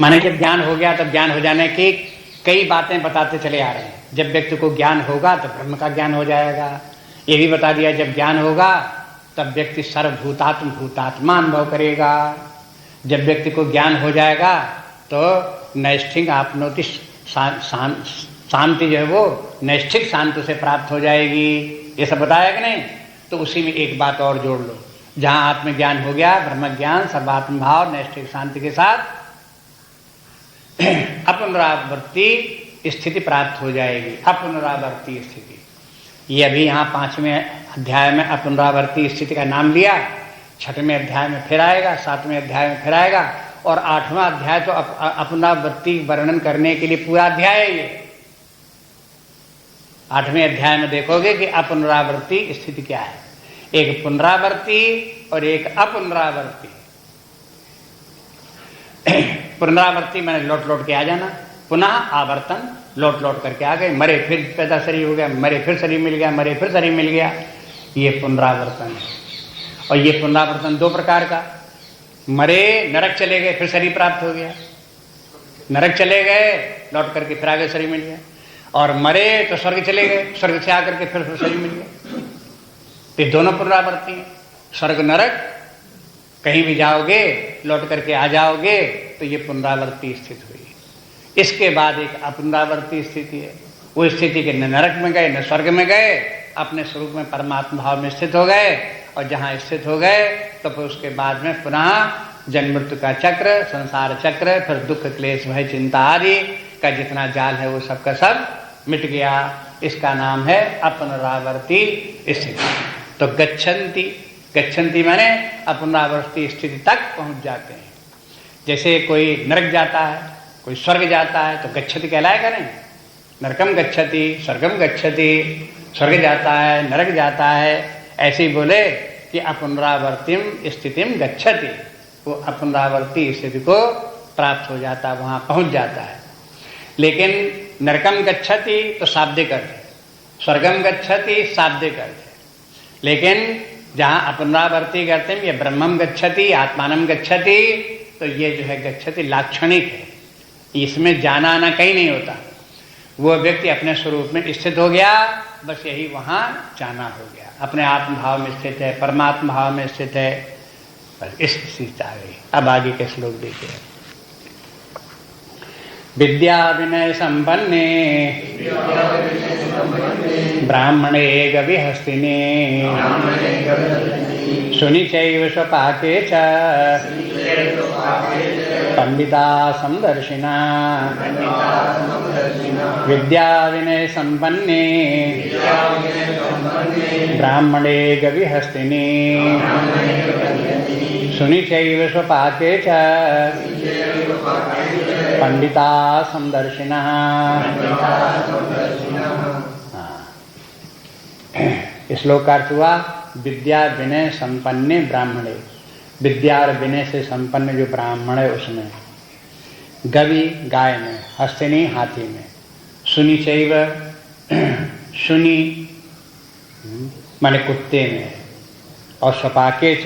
माने जब ज्ञान हो गया, तब ज्ञान हो जाने की कई बातें बताते चले आ रहे हैं। जब व्यक्ति को ज्ञान होगा तो ब्रह्म का ज्ञान हो जाएगा। ये भी बता दिया जब ज्ञान होगा तब व्यक्ति सर्वभूतात्म भूतात्मा अनुभव करेगा। जब व्यक्ति को ज्ञान हो जाएगा तो नैष्ठिक आपनोति शांति जो है वो नैष्ठिक शांति से प्राप्त हो जाएगी। ये सब बताया कि नहीं? तो उसी में एक बात और जोड़ लो, जहां आत्मज्ञान हो गया, ब्रह्म ज्ञान, सर्वात्म भाव, नैष्ठिक शांति के साथ अपुनरावर्ती स्थिति प्राप्त हो जाएगी। अपुनरावर्ती स्थिति, ये अभी यहाँ 5वें अध्याय में अपुनरावर्ती स्थिति का नाम लिया, 6वें अध्याय में फिर आएगा, 7वें अध्याय में फिर आएगा, और 8वां अध्याय तो अपुनरावर्ती वर्णन करने के लिए पूरा अध्याय है ये। 8वें अध्याय में देखोगे कि अपुनरावर्ती स्थिति क्या है। एक पुनरावर्ती और एक अपुनरावर्ती। पुनरावर्ती मैंने लौट लौट के आ जाना, पुनः आवर्तन, लौट लौट करके आ गए, मरे फिर पैदा शरीर हो गया, मरे फिर शरीर मिल गया, मरे फिर शरीर मिल गया। ये पुनरावर्तन है। और ये पुनरावर्तन 2 प्रकार का, मरे नरक चले गए फिर शरीर प्राप्त हो गया, नरक चले गए लौट करके फिर आगे शरीर मिल गया, और मरे तो स्वर्ग चले गए, स्वर्ग से आकर के फिर शरीर मिल गया। ये दोनों पुनरावर्ती हैं। स्वर्ग नरक कहीं भी जाओगे लौट करके आ जाओगे, तो ये पुनरावर्ती स्थिति हुई। इसके बाद एक अपुनरावर्ती स्थिति है। वो स्थिति के न नरक में गए न स्वर्ग में गए, अपने स्वरूप में परमात्मा भाव में स्थित हो गए, और जहां स्थित हो गए तो फिर उसके बाद में पुनः जन्म मृत्यु का चक्र, संसार चक्र, फिर दुख क्लेश भय चिंता आदि का जितना जाल है वो सब का सब मिट गया। इसका नाम है अपुनरावर्ती स्थिति। तो गच्छन्ति माने अपुनरावर्ती स्थिति तक पहुंच जाते हैं। जैसे कोई नरक जाता है, कोई स्वर्ग जाता है, तो गच्छति कहलाएगा नहीं। नरकम गच्छति, स्वर्गम गच्छति, स्वर्ग जाता है, नरक जाता है, ऐसे ही बोले कि अपुनरावर्तिम स्थितिम गच्छति। वो अपुनरावर्ती स्थिति को प्राप्त हो जाता है, वहां पहुंच जाता है। लेकिन नरकम गच्छति तो शाब्दिक अर्थ है, स्वर्गम गच्छति शाब्दिक अर्थ है। लेकिन जहां अपुनरावर्ती करते हैं ये ब्रह्मम गच्छति, आत्मानम गच्छति, तो ये जो है गच्छति लाक्षणिक है। इसमें जाना आना कहीं नहीं होता। वो व्यक्ति अपने स्वरूप में स्थित हो गया, बस यही वहां जाना हो गया। अपने आत्म भाव में स्थित है, परमात्मा भाव में स्थित है, बस इस स्थिति आ गई। अब आगे के श्लोक देखिए। विद्या विनय संपन्ने ब्राह्मणे गविहस्तिने सुनिचैव स्वपाके च पंडिता समदर्शिना। विद्या विनय संपन्ने ब्राह्मणे गविहस्तिने सुनिचैव स्वपाके च पंडिता समदर्शिनः। श्लोक का अर्थ हुआ विद्या विनय संपन्ने ब्राह्मणे। विद्या और विनय से संपन्न जो ब्राह्मण है उसमें, गवि गाय में, हस्तिनी हाथी में, सुनी चैव सुनी माने कुत्ते में, और स्वपाके च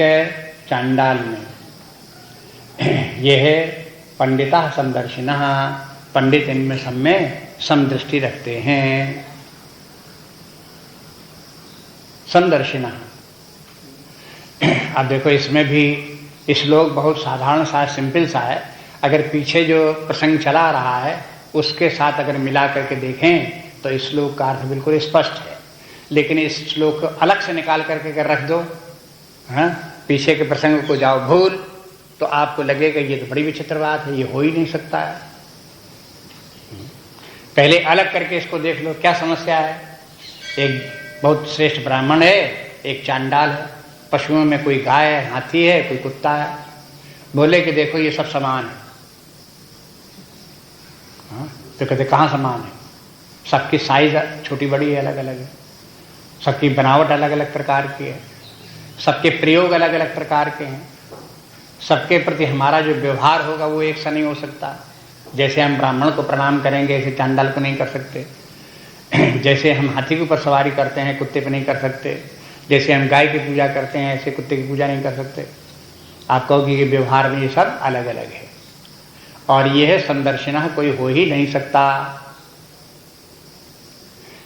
चांडाल में। यह है पंडिता समदर्शिनः, पंडित इनमें सब में समदृष्टि रखते हैं। समदर्शिनः। अब देखो इसमें भी श्लोक बहुत साधारण सा, सिंपल सा है। अगर पीछे जो प्रसंग चला रहा है उसके साथ अगर मिला करके देखें तो इस श्लोक का अर्थ बिल्कुल स्पष्ट है। लेकिन इस श्लोक को अलग से निकाल करके अगर रख दो, हाँ, पीछे के प्रसंग को जाओ भूल, तो आपको लगेगा ये तो बड़ी विचित्र बात है, ये हो ही नहीं सकता है। पहले अलग करके इसको देख लो, क्या समस्या है। एक बहुत श्रेष्ठ ब्राह्मण है, एक चांडाल है, पशुओं में कोई गाय है, हाथी है, कोई कुत्ता है। बोले कि देखो ये सब समान है, हाँ? तो कहते कहाँ समान है? सबकी साइज छोटी बड़ी है, अलग अलग है, सबकी बनावट अलग अलग प्रकार की है, सबके प्रयोग अलग अलग प्रकार के हैं, सबके प्रति हमारा जो व्यवहार होगा वो एक सा नहीं हो सकता। जैसे हम ब्राह्मण को प्रणाम करेंगे ऐसे चांडाल को नहीं कर सकते, जैसे हम हाथी के ऊपर सवारी करते हैं कुत्ते पे नहीं कर सकते, जैसे हम गाय की पूजा करते हैं ऐसे कुत्ते की पूजा नहीं कर सकते। आप कहोगे कि व्यवहार में ये सब अलग अलग है, और ये है समदर्शिनः, कोई हो ही नहीं सकता।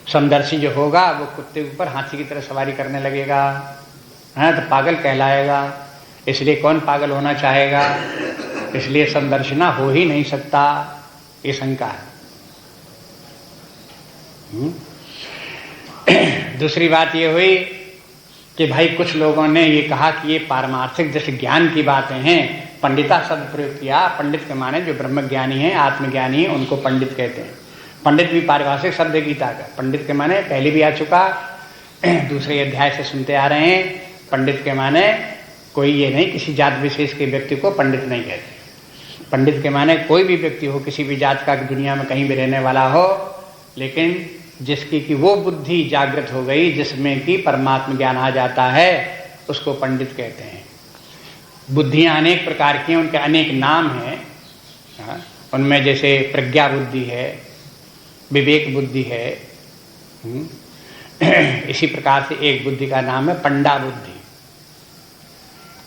समदर्शी जो होगा वो कुत्ते के ऊपर हाथी की तरह सवारी करने लगेगा, हाँ, तो पागल कहलाएगा। इसलिए कौन पागल होना चाहेगा? इसलिए समदर्शिनः हो ही नहीं सकता, ये शंका है। दूसरी बात ये हुई कि भाई कुछ लोगों ने ये कहा कि ये पारमार्थिक दृष्टि ज्ञान की बातें हैं, पंडिता शब्द प्रयोग किया। पंडित के माने जो ब्रह्मज्ञानी हैं, आत्मज्ञानी हैं, उनको पंडित कहते हैं। पंडित भी पारिभाषिक शब्द है गीता का। पंडित के माने पहले भी आ चुका, दूसरे अध्याय से सुनते आ रहे हैं। पंडित के माने कोई ये नहीं, किसी जात विशेष के व्यक्ति को पंडित नहीं कहते। पंडित के माने कोई भी व्यक्ति हो, किसी भी जात का, दुनिया में कहीं भी रहने वाला हो, लेकिन जिसकी कि वो बुद्धि जागृत हो गई जिसमें कि परमात्मा ज्ञान आ जाता है, उसको पंडित कहते हैं। बुद्धियां अनेक प्रकार की हैं, उनके अनेक नाम हैं। उनमें जैसे प्रज्ञा बुद्धि है, विवेक बुद्धि है, इसी प्रकार से एक बुद्धि का नाम है पंडा बुद्धि।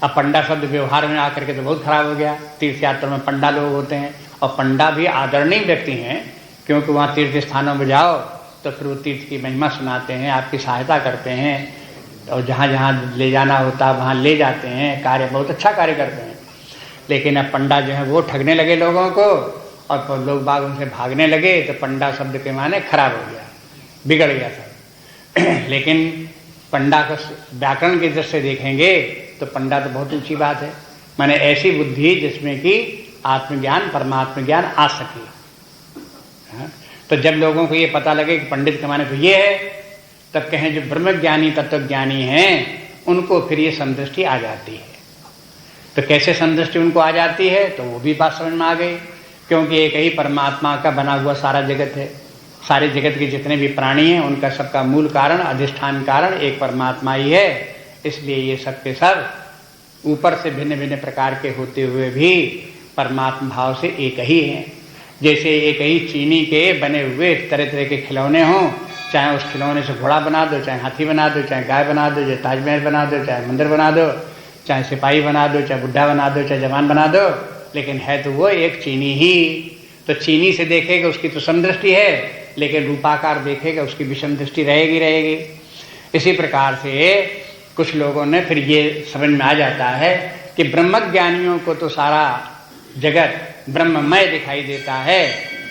अब पंडा शब्द व्यवहार में आकर के तो बहुत खराब हो गया। तीर्थ यात्रा में पंडा लोग होते हैं, और पंडा भी आदरणीय व्यक्ति हैं, क्योंकि वहाँ तीर्थ स्थानों में जाओ तो फिर वो तीर्थ की महिमा सुनाते हैं, आपकी सहायता करते हैं, और जहाँ जहाँ ले जाना होता है वहाँ ले जाते हैं, कार्य बहुत अच्छा कार्य करते हैं। लेकिन अब पंडा जो है वो ठगने लगे लोगों को, और लोग बाग उनसे भागने लगे, तो पंडा शब्द के माने खराब हो गया, बिगड़ गया सब। लेकिन पंडा को व्याकरण की दृष्टि से देखेंगे तो पंडा तो बहुत ऊंची बात है, माने ऐसी बुद्धि जिसमें कि आत्मज्ञान परमात्म ज्ञान आ सके। तो जब लोगों को ये पता लगे कि पंडित के माने तो ये है, तब कहें जो ब्रह्मज्ञानी तत्वज्ञानी हैं उनको फिर ये समदृष्टि आ जाती है। तो कैसे समदृष्टि उनको आ जाती है, तो वो भी बात समझ में आ गई, क्योंकि एक ही परमात्मा का बना हुआ सारा जगत है। सारे जगत के जितने भी प्राणी हैं उनका सबका मूल कारण, अधिष्ठान कारण एक परमात्मा ही है। इसलिए ये सब के सब ऊपर से भिन्न भिन्न प्रकार के होते हुए भी परमात्मा भाव से एक ही हैं। जैसे एक ही चीनी के बने हुए तरह तरह के खिलौने हों, चाहे उस खिलौने से घोड़ा बना दो, चाहे हाथी बना दो, चाहे गाय बना दो, चाहे ताजमहल बना दो, चाहे मंदिर बना दो, चाहे सिपाही बना दो, चाहे बुढ़ा बना दो, चाहे जवान बना दो, लेकिन है तो वो एक चीनी ही। तो चीनी से देखेगा उसकी तो समदृष्टि है, लेकिन रूपाकार देखेगा उसकी विषम दृष्टि रहेगी रहेगी। इसी प्रकार से कुछ लोगों ने फिर ये समझ में आ जाता है कि ब्रह्मज्ञानियों को तो सारा जगत ब्रह्ममय दिखाई देता है,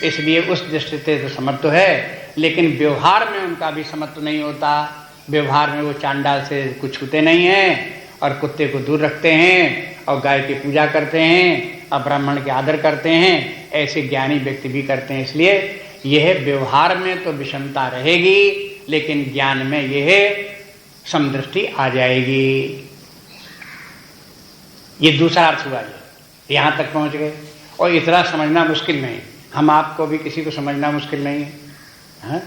इसलिए उस दृष्टि से तो समर्थ है, लेकिन व्यवहार में उनका भी समर्थ नहीं होता। व्यवहार में वो चांडाल से कुछ छूते नहीं हैं, और कुत्ते को दूर रखते हैं, और गाय की पूजा करते हैं, और ब्राह्मण के आदर करते हैं। ऐसे ज्ञानी व्यक्ति भी करते हैं। इसलिए यह व्यवहार में तो विषमता रहेगी, लेकिन ज्ञान में यह समदृष्टि आ जाएगी। ये दूसरा अर्थ हुआ, ये यहां तक पहुंच गए। और इतना समझना मुश्किल नहीं, हम आपको भी किसी को समझना मुश्किल नहीं है, हाँ?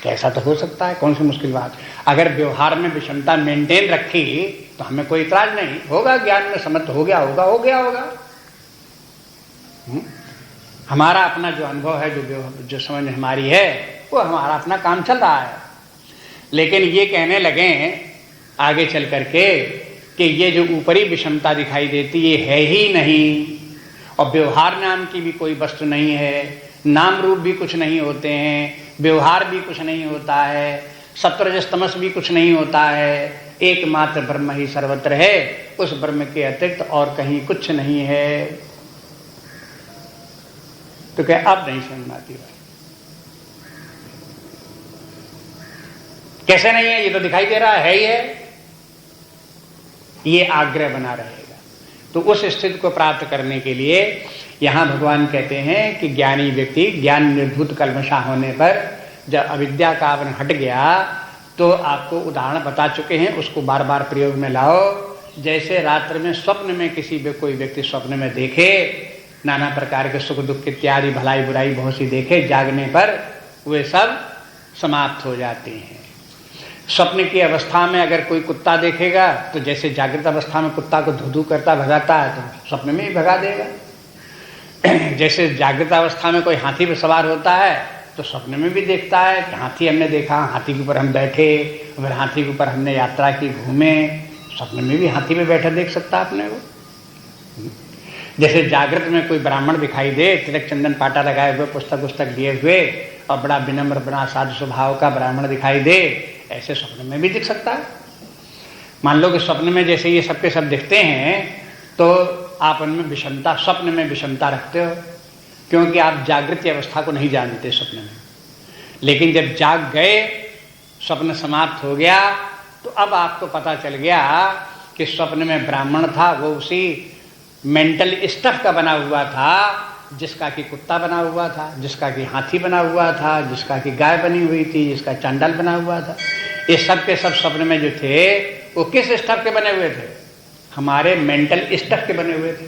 कैसा तो हो सकता है, कौन सी मुश्किल बात। अगर व्यवहार में विषमता मेंटेन रखी तो हमें कोई इतराज नहीं होगा, ज्ञान में समर्थ हो गया होगा, हो गया होगा। हमारा अपना जो अनुभव है, जो समझ हमारी है, वो हमारा अपना काम चल रहा है। लेकिन ये कहने लगे आगे चल करके कि ये जो ऊपरी विषमता दिखाई देती ये है ही नहीं, और व्यवहार नाम की भी कोई वस्तु नहीं है, नाम रूप भी कुछ नहीं होते हैं, व्यवहार भी कुछ नहीं होता है, सत्वरजस तमस भी कुछ नहीं होता है, एकमात्र ब्रह्म ही सर्वत्र है, उस ब्रह्म के अतिरिक्त और कहीं कुछ नहीं है। तो क्या अब नहीं समझ में आती बात? कैसे नहीं है? ये तो दिखाई दे रहा है ही है। ये आग्रह बना रहेगा। तो उस स्थिति को प्राप्त करने के लिए यहां भगवान कहते हैं कि ज्ञानी व्यक्ति ज्ञान निर्भूत कल्मषा होने पर जब अविद्या का आवरण हट गया तो आपको उदाहरण बता चुके हैं, उसको बार बार प्रयोग में लाओ। जैसे रात्र में स्वप्न में किसी भी कोई व्यक्ति स्वप्न में देखे नाना प्रकार के सुख दुख इत्यादि भलाई बुराई बहुत सी देखे, जागने पर वे सब समाप्त हो जाते हैं। स्वप्न की अवस्था में अगर कोई कुत्ता देखेगा तो जैसे जागृत अवस्था में कुत्ता को धू करता भगाता है तो स्वप्न में ही भगा देगा। जैसे जागृत अवस्था में कोई हाथी पर सवार होता है तो स्वप्न में भी देखता है कि हाथी हमने देखा, हाथी के ऊपर हम बैठे, फिर हाथी के ऊपर हमने यात्रा की, घूमे, स्वप्न में भी हाथी पे बैठा देख सकता है अपने को। जैसे जागृत में कोई ब्राह्मण दिखाई दे, तिलक चंदन पाटा लगाए हुए, पुस्तक लिए हुए और बड़ा विनम्र बड़ा साधु स्वभाव का ब्राह्मण दिखाई दे, ऐसे स्वप्न में भी दिख सकता है। मान लो कि स्वप्न में जैसे ये सबके सब दिखते हैं तो आप उनमें विषमता, स्वप्न में विषमता रखते हो, क्योंकि आप जागृत अवस्था को नहीं जानते स्वप्न में। लेकिन जब जाग गए, स्वप्न समाप्त हो गया, तो अब आपको पता चल गया कि स्वप्न में ब्राह्मण था, वो उसी मेंटल स्टफ का बना हुआ था जिसका कि कुत्ता बना हुआ था, जिसका कि हाथी बना हुआ था, जिसका कि गाय बनी हुई थी, जिसका चांडाल बना हुआ था। ये सब के सब स्वप्न में जो थे वो किस स्टफ के बने हुए थे? हमारे मेंटल स्टफ के बने हुए थे।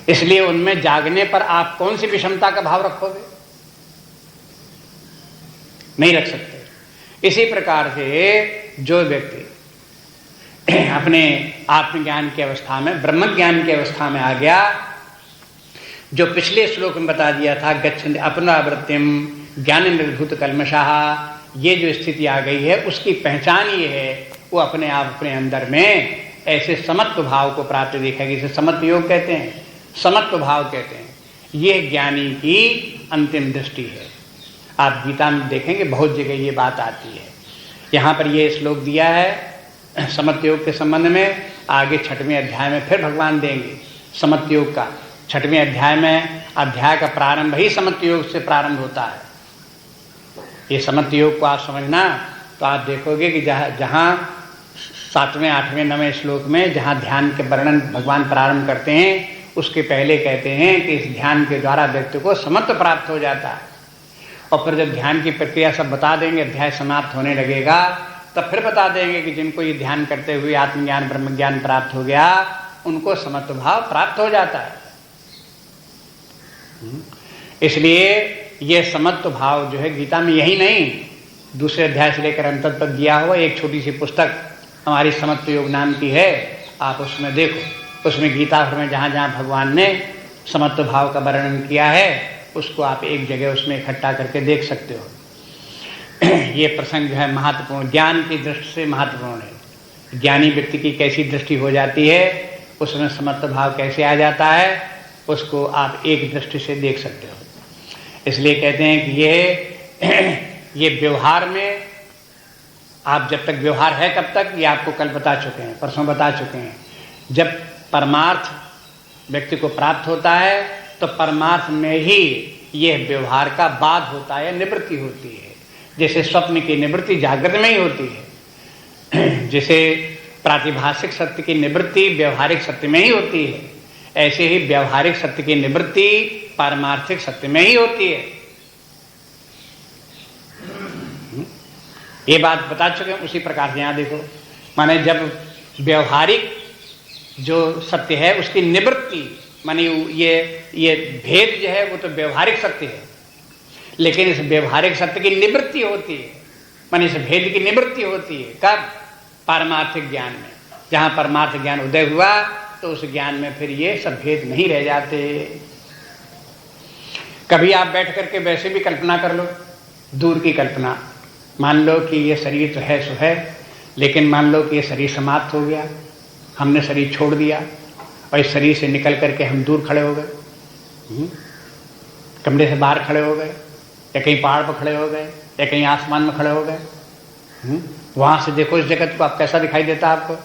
इसलिए उनमें जागने पर आप कौन सी विषमता का भाव रखोगे? नहीं रख सकते। इसी प्रकार से जो व्यक्ति अपने आत्मज्ञान की अवस्था में, ब्रह्म ज्ञान की अवस्था में आ गया, जो पिछले श्लोक में बता दिया था गच्छन्ति अपनावृत्तिम ज्ञान निर्भूत कल्मषाः, ये जो स्थिति आ गई है उसकी पहचान ये है, वो अपने आप अपने अंदर में ऐसे समत्व भाव को प्राप्त दिखेगी। इसे समत्व योग कहते हैं, समत्व भाव कहते हैं। ये ज्ञानी की अंतिम दृष्टि है। आप गीता में देखेंगे बहुत जगह ये बात आती है। यहाँ पर ये श्लोक दिया है समत्व योग के संबंध में, आगे 6वें अध्याय में फिर भगवान देंगे समत्व योग का। 6वें अध्याय में अध्याय का प्रारंभ ही समत्व योग से प्रारंभ होता है। ये समत्व योग को आप समझना तो आप देखोगे कि जहाँ 7वें 8वें 9वें श्लोक में जहाँ ध्यान के वर्णन भगवान प्रारंभ करते हैं, उसके पहले कहते हैं कि इस ध्यान के द्वारा व्यक्ति को समत्व प्राप्त हो जाता है। और फिर जब ध्यान की प्रक्रिया सब बता देंगे, अध्याय समाप्त होने लगेगा, तब फिर बता देंगे कि जिनको ये ध्यान करते हुए आत्मज्ञान ब्रह्म ज्ञान प्राप्त हो गया, उनको समत्व भाव प्राप्त हो जाता है। इसलिए ये समत्व भाव जो है गीता में यही नहीं, दूसरे अध्याय से लेकर अंत तक दिया हुआ एक छोटी सी पुस्तक हमारी समत्व योग नाम की है, आप उसमें देखो। उसमें गीता भर में जहाँ जहाँ भगवान ने समत्व भाव का वर्णन किया है उसको आप एक जगह उसमें इकट्ठा करके देख सकते हो। ये प्रसंग जो है महत्वपूर्ण, ज्ञान की दृष्टि से महत्वपूर्ण है। ज्ञानी व्यक्ति की कैसी दृष्टि हो जाती है, उसमें समत्व भाव कैसे आ जाता है, उसको आप एक दृष्टि से देख सकते हो। इसलिए कहते हैं कि ये व्यवहार में आप जब तक व्यवहार है कब तक, ये आपको कल बता चुके हैं, परसों बता चुके हैं। जब परमार्थ व्यक्ति को प्राप्त होता है तो परमार्थ में ही यह व्यवहार का बाद होता है, निवृत्ति होती है। जैसे स्वप्न की निवृत्ति जागृत में ही होती है, जैसे प्रातिभाषिक सत्य की निवृत्ति व्यवहारिक सत्य में ही होती है, ऐसे ही व्यवहारिक सत्य की निवृत्ति पारमार्थिक सत्य में ही होती है। ये बात बता चुके हैं। उसी प्रकार से यहाँ देखो, माने जब व्यवहारिक जो सत्य है उसकी निवृत्ति, माने ये भेद जो है वो तो व्यवहारिक सत्य है, लेकिन इस व्यवहारिक सत्य की निवृत्ति होती है, माने इस भेद की निवृत्ति होती है कब? पारमार्थिक ज्ञान में। जहाँ परमार्थ ज्ञान उदय हुआ तो उस ज्ञान में फिर ये सब भेद नहीं रह जाते। कभी आप बैठ करके वैसे भी कल्पना कर लो, दूर की कल्पना, मान लो कि ये शरीर तो है सो है, लेकिन मान लो कि ये शरीर समाप्त हो गया, हमने शरीर छोड़ दिया और इस शरीर से निकल करके हम दूर खड़े हो गए, कमरे से बाहर खड़े हो गए, या कहीं पहाड़ पर खड़े हो गए, या कहीं आसमान में खड़े हो गए। वहां से देखो इस जगत को, आप कैसा दिखाई देता है आपको?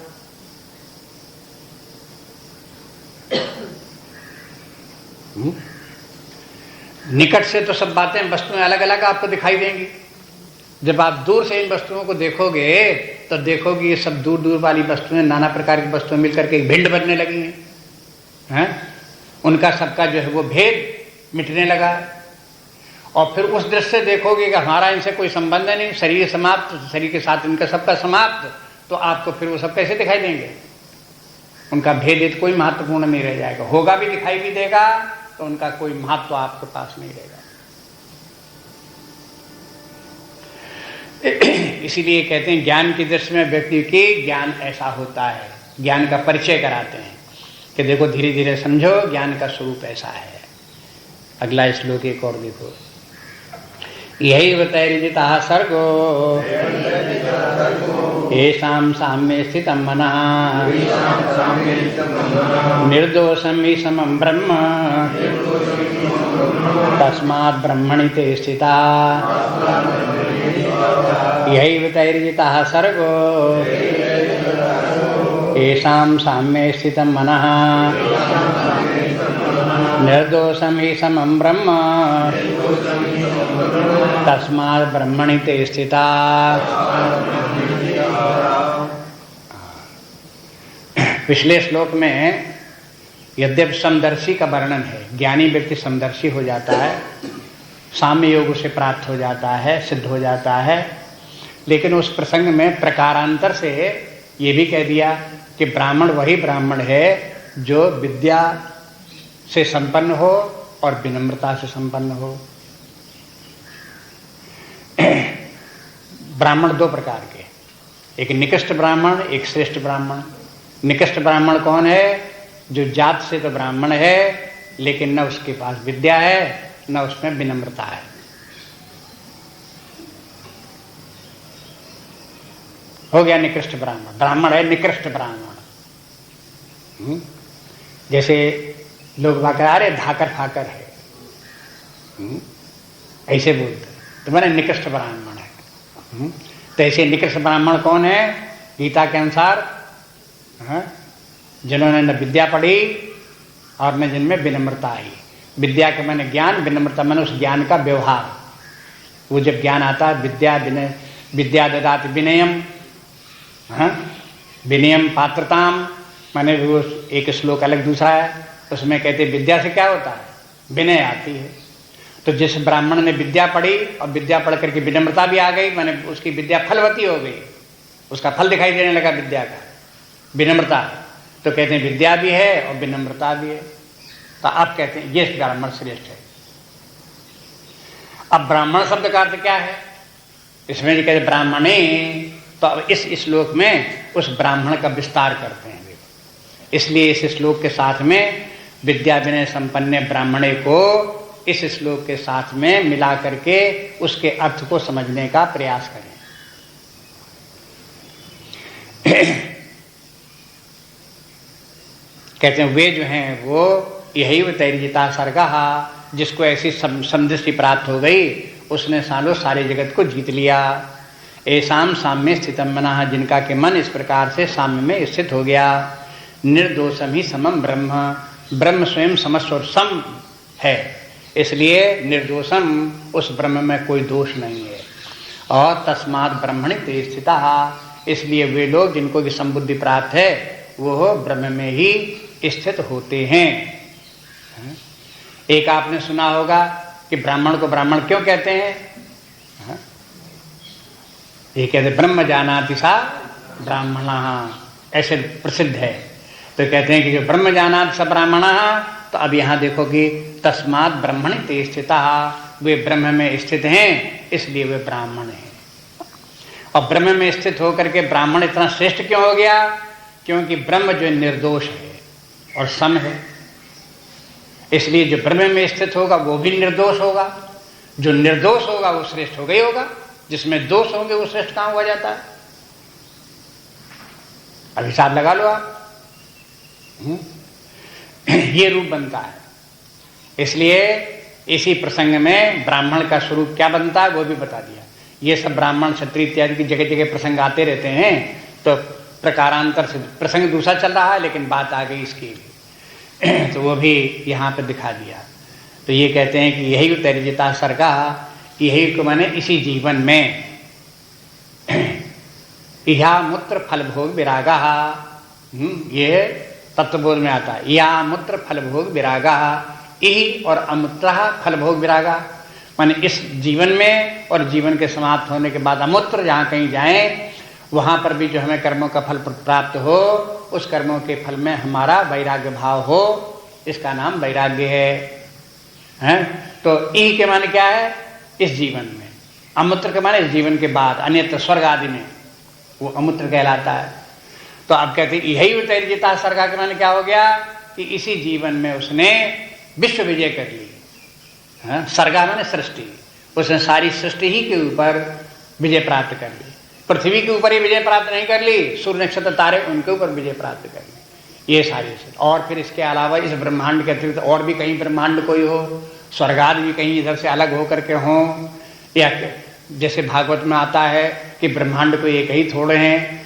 निकट से तो सब बातें वस्तुएं अलग अलग आपको दिखाई देंगी। जब आप दूर से इन वस्तुओं को देखोगे तो देखोगे ये सब दूर दूर वाली वस्तुएं, नाना प्रकार की वस्तुएं मिलकर के एक भिंड बनने लगी हैं। उनका सबका जो है वो भेद मिटने लगा। और फिर उस दृष्टि से देखोगे कि हमारा इनसे कोई संबंध नहीं, शरीर समाप्त, शरीर के साथ इनका सबका समाप्त, तो आपको फिर वो सब कैसे दिखाई देंगे? उनका भेद कोई महत्वपूर्ण नहीं रह जाएगा। होगा भी, दिखाई भी देगा, तो उनका कोई महत्व आपके पास नहीं रहेगा। इसीलिए कहते हैं ज्ञान की दृष्टि में व्यक्ति की ज्ञान ऐसा होता है। ज्ञान का परिचय कराते हैं कि देखो धीरे धीरे समझो, ज्ञान का स्वरूप ऐसा है। अगला श्लोक एक और देखो। यही वैरिजिता सर्गो येषां साम्ये स्थितं मनः निर्दोषं हि समं ब्रह्म तस्मात् ब्रह्मणि ते स्थिता। यही वैरिजिता सर्गो येषां साम्ये स्थितं मनः निर्दोषं हि समं ब्रह्म तस्मात् ब्रह्मणि ते स्थिता। पिछले श्लोक में यद्यपि समदर्शी का वर्णन है, ज्ञानी व्यक्ति समदर्शी हो जाता है, साम्य योग से प्राप्त हो जाता है, सिद्ध हो जाता है, लेकिन उस प्रसंग में प्रकारांतर से ये भी कह दिया कि ब्राह्मण वही ब्राह्मण है जो विद्या से संपन्न हो और विनम्रता से संपन्न हो। ब्राह्मण दो प्रकार के, एक निकृष्ट ब्राह्मण, एक श्रेष्ठ ब्राह्मण। निकृष्ट ब्राह्मण कौन है? जो जात से तो ब्राह्मण है लेकिन न उसके पास विद्या है, न उसमें विनम्रता है। हो गया निकृष्ट ब्राह्मण। ब्राह्मण है निकृष्ट ब्राह्मण। जैसे लोग बात अरे धाकर फाकर है, ऐसे बोलते तो मैंने निकृष्ट ब्राह्मण है। तो ऐसे निकृष्ट ब्राह्मण कौन है? गीता के अनुसार जिन्होंने न विद्या पढ़ी और न जिनमें विनम्रता आई। विद्या के मैंने ज्ञान, विनम्रता मैंने उस ज्ञान का व्यवहार। वो जब ज्ञान आता है, विद्या ददाति विनयम, विनयम पात्रताम, मैंने वो एक श्लोक अलग दूसरा है, उसमें कहते विद्या से क्या होता है? विनय आती है। तो जिस ब्राह्मण ने विद्या पढ़ी और विद्या पढ़ करके विनम्रता भी आ गई, मैंने उसकी विद्या फलवती हो गई, उसका फल दिखाई देने लगा विद्या का, विनम्रता। तो कहते हैं विद्या भी है और विनम्रता भी है। तो आप कहते हैं ये ब्राह्मण श्रेष्ठ है। अब ब्राह्मण शब्द का अर्थ क्या है? इसमें जो कहते ब्राह्मणे, तो अब इस श्लोक में उस ब्राह्मण का विस्तार करते हैं। इसलिए इस श्लोक के साथ में विद्या विनय संपन्न ब्राह्मणे को इस श्लोक के साथ में मिला करके उसके अर्थ को समझने का प्रयास करें। कहते हैं वे जो हैं वो यही वैरिजिता सर्गा, जिसको ऐसी समदृष्टि प्राप्त हो गई उसने सारे जगत को जीत लिया। ऐसाम साम्य स्थितम मनः, जिनका के मन इस प्रकार से साम्य में स्थित हो गया। निर्दोषम ही समम ब्रह्म, ब्रह्म स्वयं समस्त और सम है, इसलिए निर्दोषम, उस ब्रह्म में कोई दोष नहीं है। और तस्मात् ब्रह्मणि ते स्थिता, इसलिए वे लोग जिनको की संबुद्धि प्राप्त है वो ब्रह्म में ही स्थित होते हैं। एक आपने सुना होगा कि ब्राह्मण को ब्राह्मण क्यों कहते हैं? ये कहते ब्रह्म जानाति सा ब्राह्मणः, ऐसे प्रसिद्ध है। तो कहते हैं कि जो ब्रह्म जानाति सा ब्राह्मणः, तो अब यहाँ देखो कि तस्मात् ब्रह्मणि ते स्थिता, वे ब्रह्म में स्थित हैं इसलिए वे ब्राह्मण हैं। और ब्रह्म में स्थित होकर के ब्राह्मण इतना श्रेष्ठ क्यों हो गया? क्योंकि ब्रह्म जो निर्दोष है और सम है, इसलिए जो ब्रह्म में स्थित होगा वो भी निर्दोष होगा। जो निर्दोष होगा वो श्रेष्ठ हो गई होगा, जिसमें दोष होंगे वो श्रेष्ठ कहां हुआ जाता है? अब हिसाब लगा लो आप। ये रूप बनता है। इसलिए इसी प्रसंग में ब्राह्मण का स्वरूप क्या बनता है वो भी बता दिया। ये सब ब्राह्मण क्षत्रिय इत्यादि की जगह जगह प्रसंग आते रहते हैं, तो प्रकारांतर से प्रसंग दूसरा चल रहा है लेकिन बात आ गई इसकी तो वो भी यहाँ पे दिखा दिया। तो ये कहते हैं कि यही उत्तरजिता सर्गा, यही को माने इसी जीवन में इहा मूत्र फल भोग विरागा, ये तत्वबोध में आता है। या मूत्र फल भोग विरागा, इही और अमूत्र फल भोग विरागा, माने इस जीवन में और जीवन के समाप्त होने के बाद अमूत्र जहाँ कहीं जाएं वहाँ पर भी जो हमें कर्मों का फल प्राप्त हो, उस कर्मों के फल में हमारा वैराग्य भाव हो, इसका नाम वैराग्य है? तो ई के माने क्या है? इस जीवन में। अमूत्र के माने इस जीवन के बाद, अन्यत्र स्वर्ग आदि में वो अमूत्र कहलाता है। तो आप कहते हैं यही उत्तरजिता सर्गा के माने क्या हो गया कि इसी जीवन में उसने विश्व विजय कर ली। सर्गा माने सृष्टि, उसने सारी सृष्टि ही के ऊपर विजय प्राप्त कर ली। पृथ्वी के ऊपर ही विजय प्राप्त नहीं कर ली, सूर्य नक्षत्र तारे उनके ऊपर विजय प्राप्त कर ली, ये सारी। और फिर इसके अलावा इस ब्रह्मांड के अतिरिक्त और भी कहीं ब्रह्मांड कोई हो, स्वर्गाद भी कहीं इधर से अलग हो करके हों, या जैसे भागवत में आता है कि ब्रह्मांड को एक ही थोड़े हैं,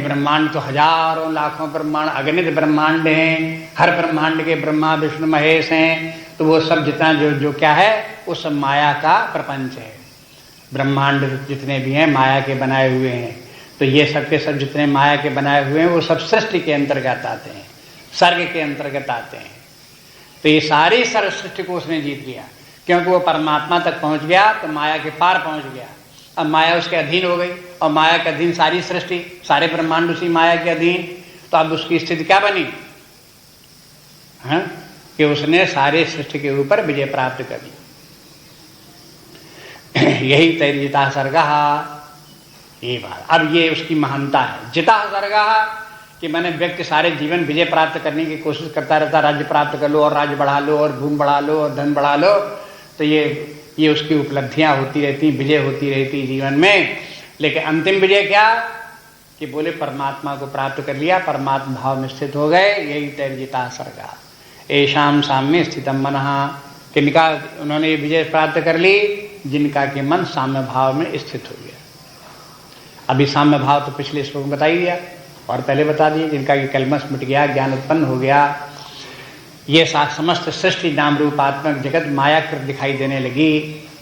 ब्रह्मांड तो हजारों लाखों ब्रह्मांड, अगणित ब्रह्मांड हैं, हर ब्रह्मांड के ब्रह्मा विष्णु महेश हैं। तो वो सब जितना जो क्या है वो सब माया का प्रपंच है। ब्रह्मांड जितने भी हैं माया के बनाए हुए हैं। तो ये सब के सब जितने माया के बनाए हुए हैं वो सब सृष्टि के अंतर्गत आते हैं, सर्ग के अंतर्गत आते हैं। तो ये सारी सर्व सृष्टि को उसने जीत लिया, क्योंकि वो परमात्मा तक पहुंच गया तो माया के पार पहुंच गया। अब माया उसके अधीन हो गई, और माया के अधीन सारी सृष्टि, सारे ब्रह्मांड उसी माया के अधीन। तो अब उसकी स्थिति क्या बनी कि उसने सारे सृष्टि के ऊपर विजय प्राप्त कर ली। यही तैर्जिता सर्गा, ये बात। अब ये उसकी महानता है। जिता सर्गा कि मैंने व्यक्ति सारे जीवन विजय प्राप्त करने की कोशिश करता रहता, राज्य प्राप्त कर लो और राज्य बढ़ा लो और भूमि बढ़ा लो और धन बढ़ा लो, तो ये उसकी उपलब्धियां होती रहती, विजय होती रहती जीवन में। लेकिन अंतिम विजय क्या कि बोले परमात्मा को प्राप्त कर लिया, परमात्मा भाव में स्थित हो गए। यही तैर्जिता सर्गा। ऐशाम साम्य स्थितम मनः, किनका उन्होंने ये विजय प्राप्त कर ली? जिनका कि मन साम्य भाव में स्थित हो गया। अभी साम्य भाव तो पिछले श्लोक में बता ही दिया और पहले बता दिए, जिनका कि कलमश मिट गया, ज्ञान उत्पन्न हो गया, ये समस्त सृष्टि नाम रूपात्मक जगत मायाकृत दिखाई देने लगी,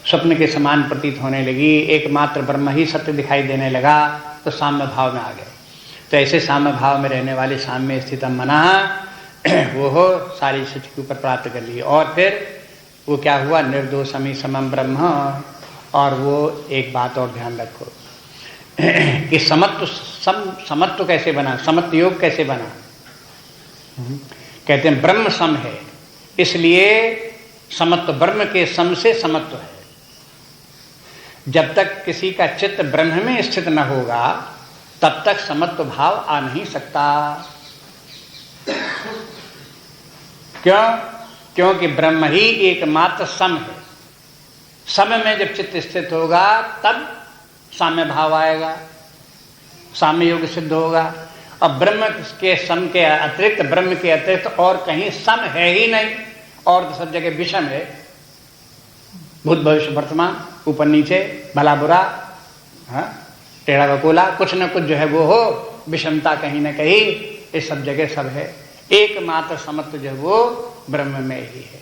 स्वप्न के समान प्रतीत होने लगी, एकमात्र ब्रह्म ही सत्य दिखाई देने लगा, तो साम्य भाव में आ गए। तो ऐसे साम्य भाव में रहने वाले साम्य स्थित मना वो हो सारी सृष्टि के ऊपर प्राप्त कर लिए। और फिर वो क्या हुआ? निर्दोषमी समम ब्रह्म। और वो एक बात और ध्यान रखो कि समत्व कैसे बना, समत्व योग कैसे बना? कहते हैं ब्रह्म सम है, इसलिए समत्व ब्रह्म के सम से समत्व है। जब तक किसी का चित्त ब्रह्म में स्थित न होगा तब तक समत्व भाव आ नहीं सकता। क्यों? क्योंकि ब्रह्म ही एकमात्र सम है। सम में जब चित्त स्थित होगा तब साम्य भाव आएगा, साम्य योग सिद्ध होगा। और ब्रह्म के सम के अतिरिक्त, ब्रह्म के अतिरिक्त और कहीं सम है ही नहीं, और तो सब जगह विषम है। भूत भविष्य वर्तमान, ऊपर नीचे, भला बुरा, टेढ़ा बकोला, कुछ न कुछ जो है वो हो, विषमता कहीं न कहीं, इस सब जगह सब है। एकमात्र समत्व जो है वो ब्रह्म में ही है।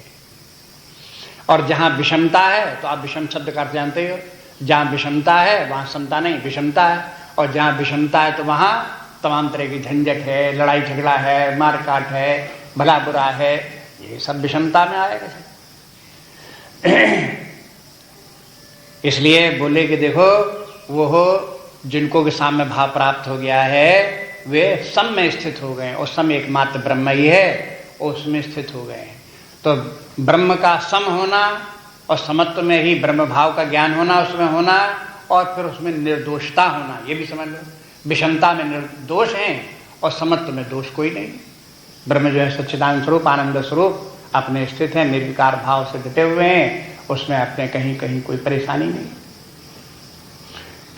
और जहां विषमता है तो आप विषम शब्द का अर्थ जानते हो, जहां विषमता है वहां समता नहीं, विषमता है। और जहां विषमता है तो वहां तमाम तरह की झंझट है, लड़ाई झगड़ा है, मारकाट है, भला बुरा है, ये सब विषमता में आएगा। इसलिए बोले कि देखो वो हो जिनको के सामने भाव प्राप्त हो गया है वे सम में स्थित हो गए, और सम एकमात्र ब्रह्म ही है, उसमें स्थित हो गए। तो ब्रह्म का सम होना और समत्व में ही ब्रह्म भाव का ज्ञान होना, उसमें होना, और फिर उसमें निर्दोषता होना, ये भी समझ लो। विषमता में निर्दोष है और समत्व में दोष कोई नहीं। ब्रह्म जो है सच्चिदानंद स्वरूप, आनंद स्वरूप, अपने स्थित है, निर्विकार भाव से डटे हुए हैं, उसमें अपने कहीं कहीं कोई परेशानी नहीं।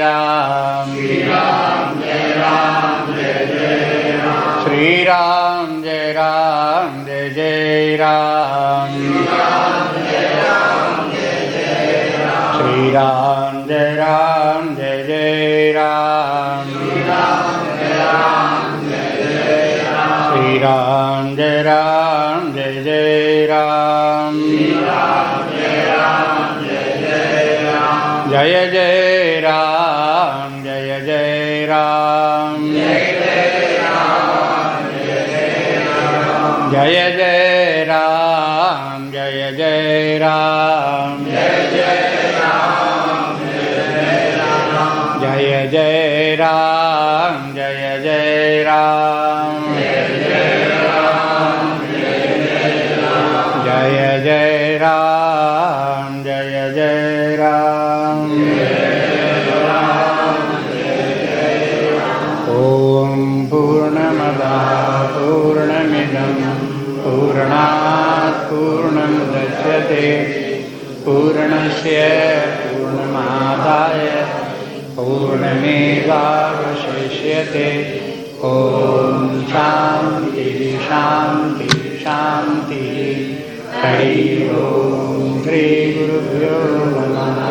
राम जय राम जय जय राम श्री राम जय जय राम श्री राम जय जय राम श्री राम जय जय राम जय जय राम जय जय राम जय जय राम जय जय राम जय जय राम जय जय राम जय जय राम जय जय राम ओम पूर्णमदः पूर्णमिदं पूर्णात् पूर्णमुदच्यते पूर्णस्य पूर्णमादाय पूर्णमेवावशिष्यते ओम शांति शांति शांति हरि ओम श्री गुरुभ्यो नमः।